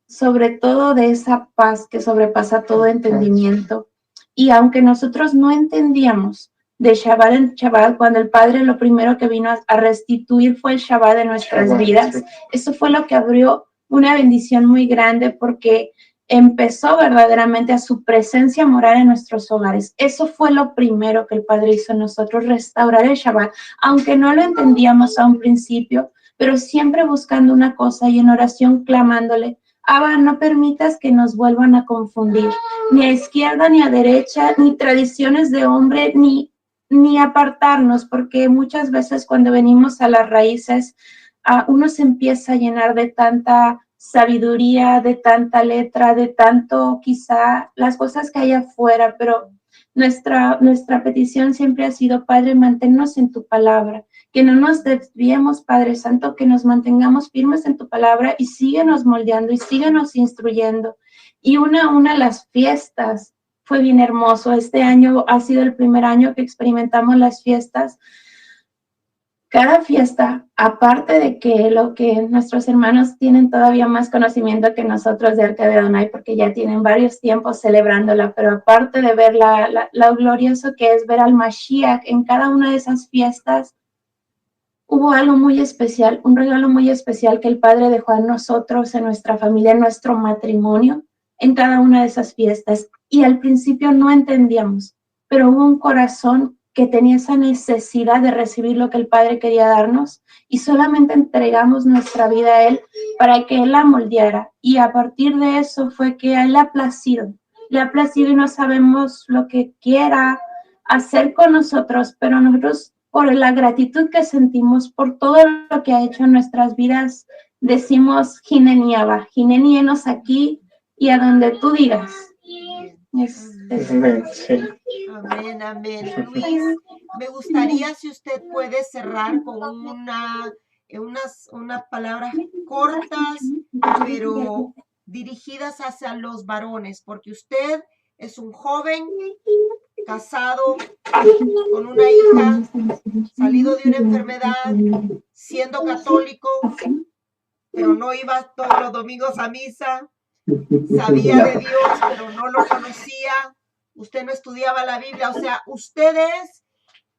sobre todo de esa paz que sobrepasa todo entendimiento. Y aunque nosotros no entendíamos de Shabbat en Shabbat, cuando el Padre lo primero que vino a restituir fue el Shabbat de nuestras vidas, eso fue lo que abrió una bendición muy grande, porque empezó verdaderamente a su presencia morar en nuestros hogares. Eso fue lo primero que el Padre hizo en nosotros, restaurar el Shabbat, aunque no lo entendíamos a un principio, pero siempre buscando una cosa y en oración clamándole: Abba, no permitas que nos vuelvan a confundir, ni a izquierda ni a derecha, ni tradiciones de hombre, ni apartarnos, porque muchas veces cuando venimos a las raíces, uno se empieza a llenar de tanta sabiduría, de tanta letra, de tanto quizá las cosas que hay afuera, pero nuestra petición siempre ha sido: Padre, manténnos en tu palabra, que no nos desviemos, Padre Santo, que nos mantengamos firmes en tu palabra y síguenos moldeando y síguenos instruyendo. Y una de las fiestas fue bien hermoso. Este año ha sido el primer año que experimentamos las fiestas. Cada fiesta, aparte de que lo que nuestros hermanos tienen todavía más conocimiento que nosotros de Arca de Adonai, porque ya tienen varios tiempos celebrándola, pero aparte de ver lo glorioso que es ver al Mashiach en cada una de esas fiestas, hubo algo muy especial, un regalo muy especial que el Padre dejó a nosotros, en nuestra familia, en nuestro matrimonio, en cada una de esas fiestas. Y al principio no entendíamos, pero hubo un corazón que tenía esa necesidad de recibir lo que el Padre quería darnos, y solamente entregamos nuestra vida a Él para que Él la moldeara. Y a partir de eso fue que a Él le ha placido y no sabemos lo que quiera hacer con nosotros, pero nosotros, por la gratitud que sentimos por todo lo que ha hecho en nuestras vidas, decimos: Hineni Abba, Hineni, enos aquí y a donde tú digas. Amén, sí. Amén, amén. Luis, me gustaría si usted puede cerrar con unas palabras cortas, pero dirigidas hacia los varones, porque usted es un joven casado con una hija, salido de una enfermedad, siendo católico, pero no iba todos los domingos a misa, sabía de Dios, pero no lo conocía. Usted no estudiaba la Biblia, o sea, usted es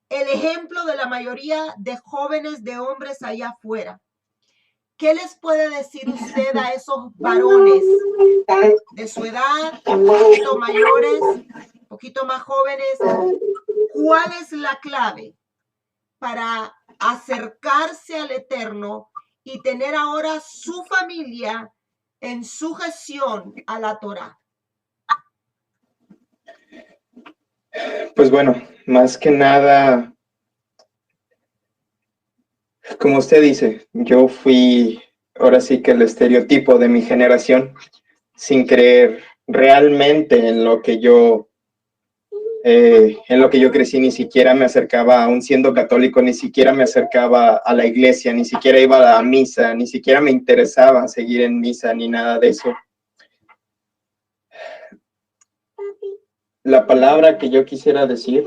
el ejemplo de la mayoría de jóvenes, de hombres allá afuera. ¿Qué les puede decir usted a esos varones de su edad, un poquito mayores, un poquito más jóvenes? ¿Cuál es la clave para acercarse al Eterno y tener ahora su familia en sujeción a la Torá? Pues bueno, más que nada, como usted dice, yo fui ahora sí que el estereotipo de mi generación, sin creer realmente en lo que yo crecí. Ni siquiera me acercaba, aún siendo católico, ni siquiera me acercaba a la iglesia, ni siquiera iba a misa, ni siquiera me interesaba seguir en misa, ni nada de eso. La palabra que yo quisiera decir,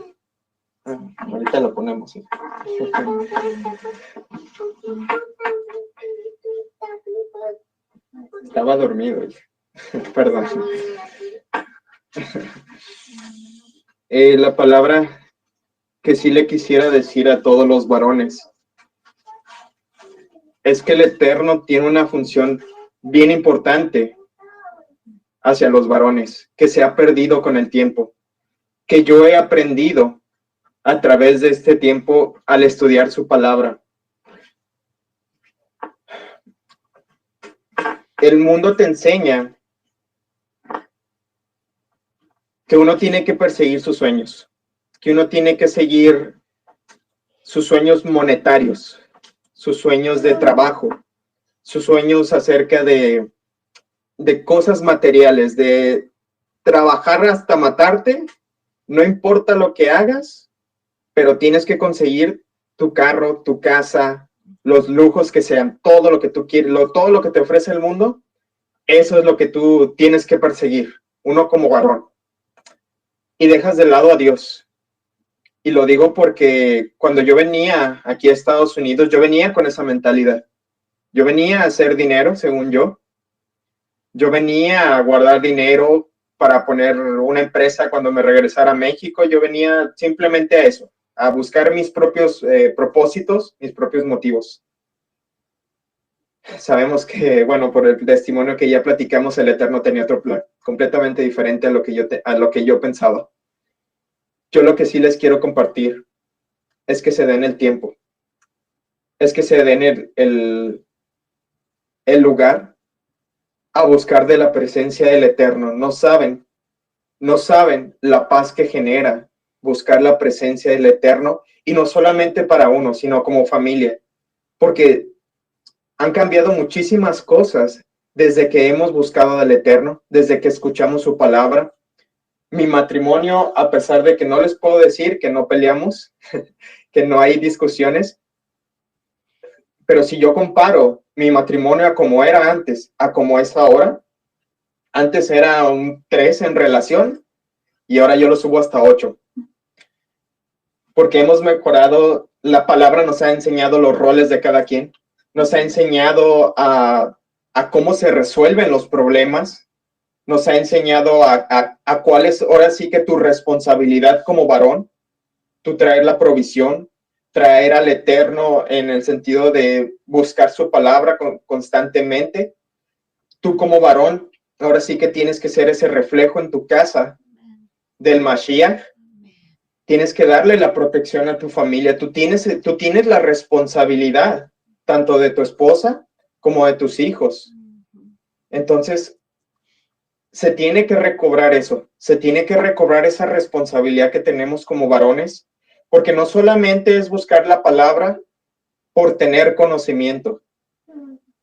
ahorita lo ponemos, ¿sí? Estaba dormido, perdón. La palabra que sí le quisiera decir a todos los varones es que el Eterno tiene una función bien importante hacia los varones, que se ha perdido con el tiempo, que yo he aprendido a través de este tiempo al estudiar su palabra. El mundo te enseña que uno tiene que perseguir sus sueños, que uno tiene que seguir sus sueños monetarios, sus sueños de trabajo, sus sueños acerca de cosas materiales, de trabajar hasta matarte, no importa lo que hagas, pero tienes que conseguir tu carro, tu casa, los lujos que sean, todo lo que tú quieres, todo lo que te ofrece el mundo, Eso es lo que tú tienes que perseguir, uno como varón. Y dejas de lado a Dios. Y lo digo porque cuando yo venía aquí a Estados Unidos, yo venía con esa mentalidad. Yo venía a hacer dinero, según yo. Yo venía a guardar dinero para poner una empresa cuando me regresara a México. Yo venía simplemente a eso, a buscar mis propios propósitos, mis propios motivos. Sabemos que, bueno, por el testimonio que ya platicamos, el Eterno tenía otro plan, completamente diferente a lo que yo pensaba. Yo lo que sí les quiero compartir es que se den el tiempo, es que se den el lugar a buscar de la presencia del Eterno. No saben la paz que genera buscar la presencia del Eterno, y no solamente para uno, sino como familia, porque han cambiado muchísimas cosas desde que hemos buscado del Eterno, desde que escuchamos su palabra. Mi matrimonio, a pesar de que no les puedo decir que no peleamos, que no hay discusiones, pero si yo comparo mi matrimonio a como era antes, a como es ahora, antes era un 3 en relación y ahora yo lo subo hasta 8. Porque hemos mejorado, la palabra nos ha enseñado los roles de cada quien, nos ha enseñado a cómo se resuelven los problemas, nos ha enseñado a cuál es ahora sí que tu responsabilidad como varón, tú traer la provisión, traer al Eterno en el sentido de buscar su palabra constantemente. Tú como varón, ahora sí que tienes que ser ese reflejo en tu casa del Mashiach. Tienes que darle la protección a tu familia. Tú tienes la responsabilidad tanto de tu esposa como de tus hijos. Entonces, se tiene que recobrar eso. Se tiene que recobrar esa responsabilidad que tenemos como varones, porque no solamente es buscar la palabra por tener conocimiento,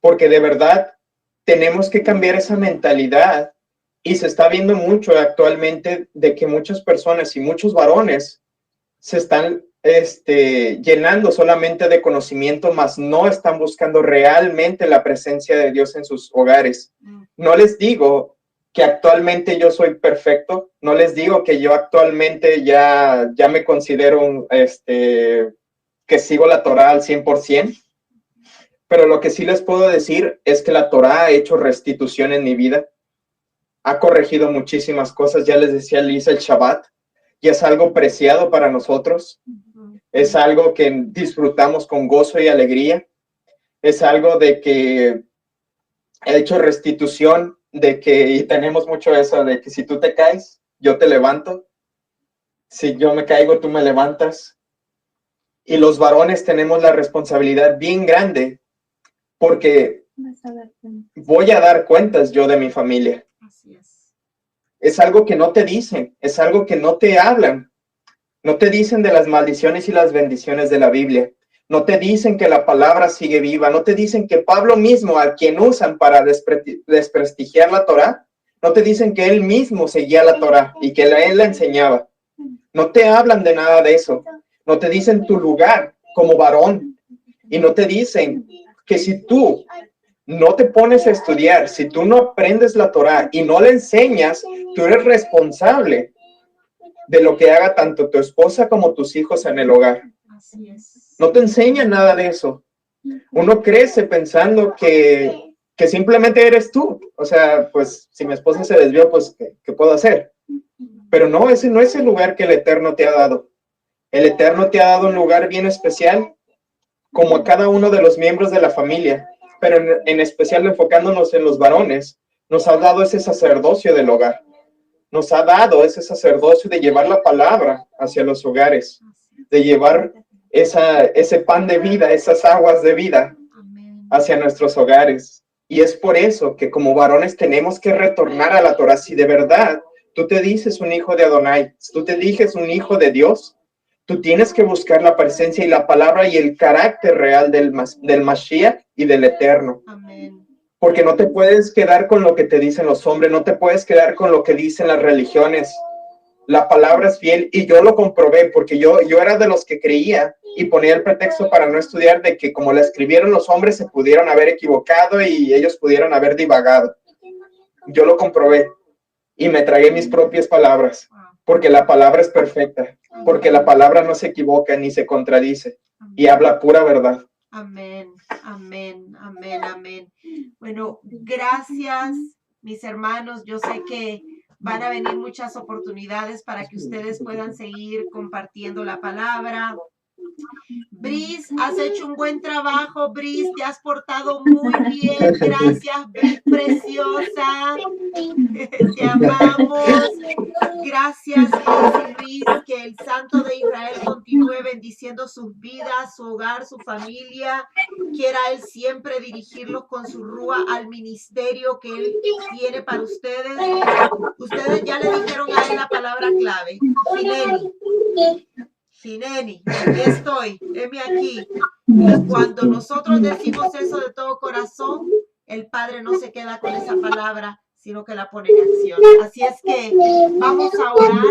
porque de verdad tenemos que cambiar esa mentalidad. Y se está viendo mucho actualmente de que muchas personas y muchos varones se están llenando solamente de conocimiento, mas no están buscando realmente la presencia de Dios en sus hogares. No les digo que actualmente yo soy perfecto, no les digo que yo actualmente ya me considero que sigo la Torá al 100%, pero lo que sí les puedo decir es que la Torá ha hecho restitución en mi vida. Ha corregido muchísimas cosas. Ya les decía Lisa, el Shabbat, y es algo preciado para nosotros. Es algo que disfrutamos con gozo y alegría. Es algo de que ha hecho restitución, y tenemos mucho eso, de que si tú te caes, yo te levanto. Si yo me caigo, tú me levantas. Y los varones tenemos la responsabilidad bien grande, porque voy a dar cuentas yo de mi familia. Así es. Es algo que no te dicen, es algo que no te hablan. No te dicen de las maldiciones y las bendiciones de la Biblia. No te dicen que la palabra sigue viva. No te dicen que Pablo mismo, a quien usan para desprestigiar la Torá, no te dicen que él mismo seguía la Torá y que él la enseñaba. No te hablan de nada de eso. No te dicen tu lugar como varón. Y no te dicen que si tú no te pones a estudiar, si tú no aprendes la Torá y no le enseñas, tú eres responsable de lo que haga tanto tu esposa como tus hijos en el hogar. Así es. No te enseñan nada de eso. Uno crece pensando que simplemente eres tú. O sea, pues si mi esposa se desvió, pues ¿qué puedo hacer? Pero no, ese no es el lugar que el Eterno te ha dado. El Eterno te ha dado un lugar bien especial, como a cada uno de los miembros de la familia, pero en especial enfocándonos en los varones, nos ha dado ese sacerdocio del hogar. Nos ha dado ese sacerdocio de llevar la palabra hacia los hogares, de llevar ese pan de vida, esas aguas de vida hacia nuestros hogares. Y es por eso que como varones tenemos que retornar a la Torá. Si de verdad tú te dices un hijo de Adonai, tú te dices un hijo de Dios, tú tienes que buscar la presencia y la palabra y el carácter real del Mashiach y del Eterno. Amén. Porque no te puedes quedar con lo que te dicen los hombres, no te puedes quedar con lo que dicen las religiones. La palabra es fiel y yo lo comprobé porque yo era de los que creía y ponía el pretexto para no estudiar de que como la escribieron los hombres se pudieron haber equivocado y ellos pudieron haber divagado. yo lo comprobé y me tragué mis propias palabras, porque la palabra es perfecta, porque la palabra no se equivoca ni se contradice y habla pura verdad. Amén, amén, amén, amén. Bueno, gracias, mis hermanos. Yo sé que van a venir muchas oportunidades para que ustedes puedan seguir compartiendo la palabra. Bris, has hecho un buen trabajo, Bris, te has portado muy bien. Gracias, Bris, preciosa. Te amamos. Gracias, José Luis, que el Santo de Israel continúe bendiciendo sus vidas, su hogar, su familia. Quiera Él siempre dirigirlos con su rúa al ministerio que Él tiene para ustedes. Ustedes ya le dijeron a Él la palabra clave. Hineni. Hineni, aquí estoy, heme aquí. Y cuando nosotros decimos eso de todo corazón, el Padre no se queda con esa palabra, sino que la pone en acción. Así es que vamos a orar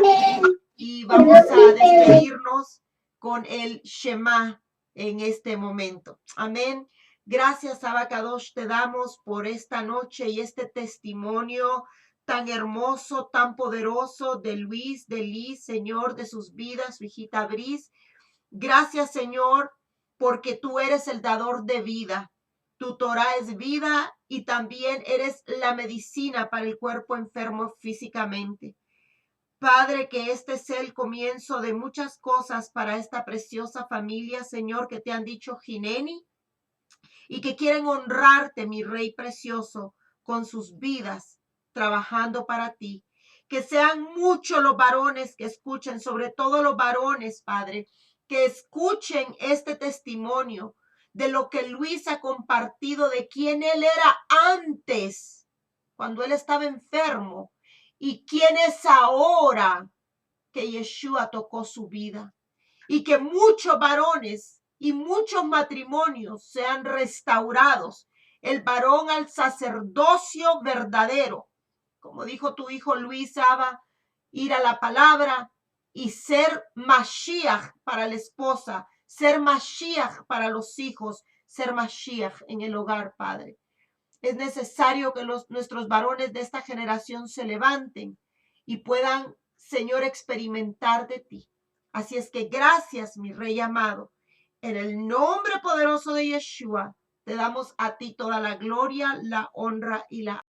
y vamos a despedirnos con el Shema en este momento. Amén. Gracias, Abacadosh, te damos por esta noche y este testimonio tan hermoso, tan poderoso de Luis, de Liz, Señor, de sus vidas, su hijita Bris. Gracias, Señor, porque tú eres el dador de vida. Tu Torah es vida y también eres la medicina para el cuerpo enfermo físicamente. Padre, que este sea el comienzo de muchas cosas para esta preciosa familia, Señor, que te han dicho Hineni y que quieren honrarte, mi Rey precioso, con sus vidas, trabajando para ti. Que sean muchos los varones que escuchen, sobre todo los varones, Padre, que escuchen este testimonio de lo que Luis ha compartido, de quién él era antes, cuando él estaba enfermo, y quién es ahora que Yeshua tocó su vida. Y que muchos varones y muchos matrimonios sean restaurados. El varón al sacerdocio verdadero. Como dijo tu hijo Luis Abba, ir a la palabra y ser Mashiach para la esposa, ser Mashiach para los hijos, ser Mashiach en el hogar, Padre. Es necesario que nuestros varones de esta generación se levanten y puedan, Señor, experimentar de ti. Así es que gracias, mi Rey amado. En el nombre poderoso de Yeshua, te damos a ti toda la gloria, la honra y la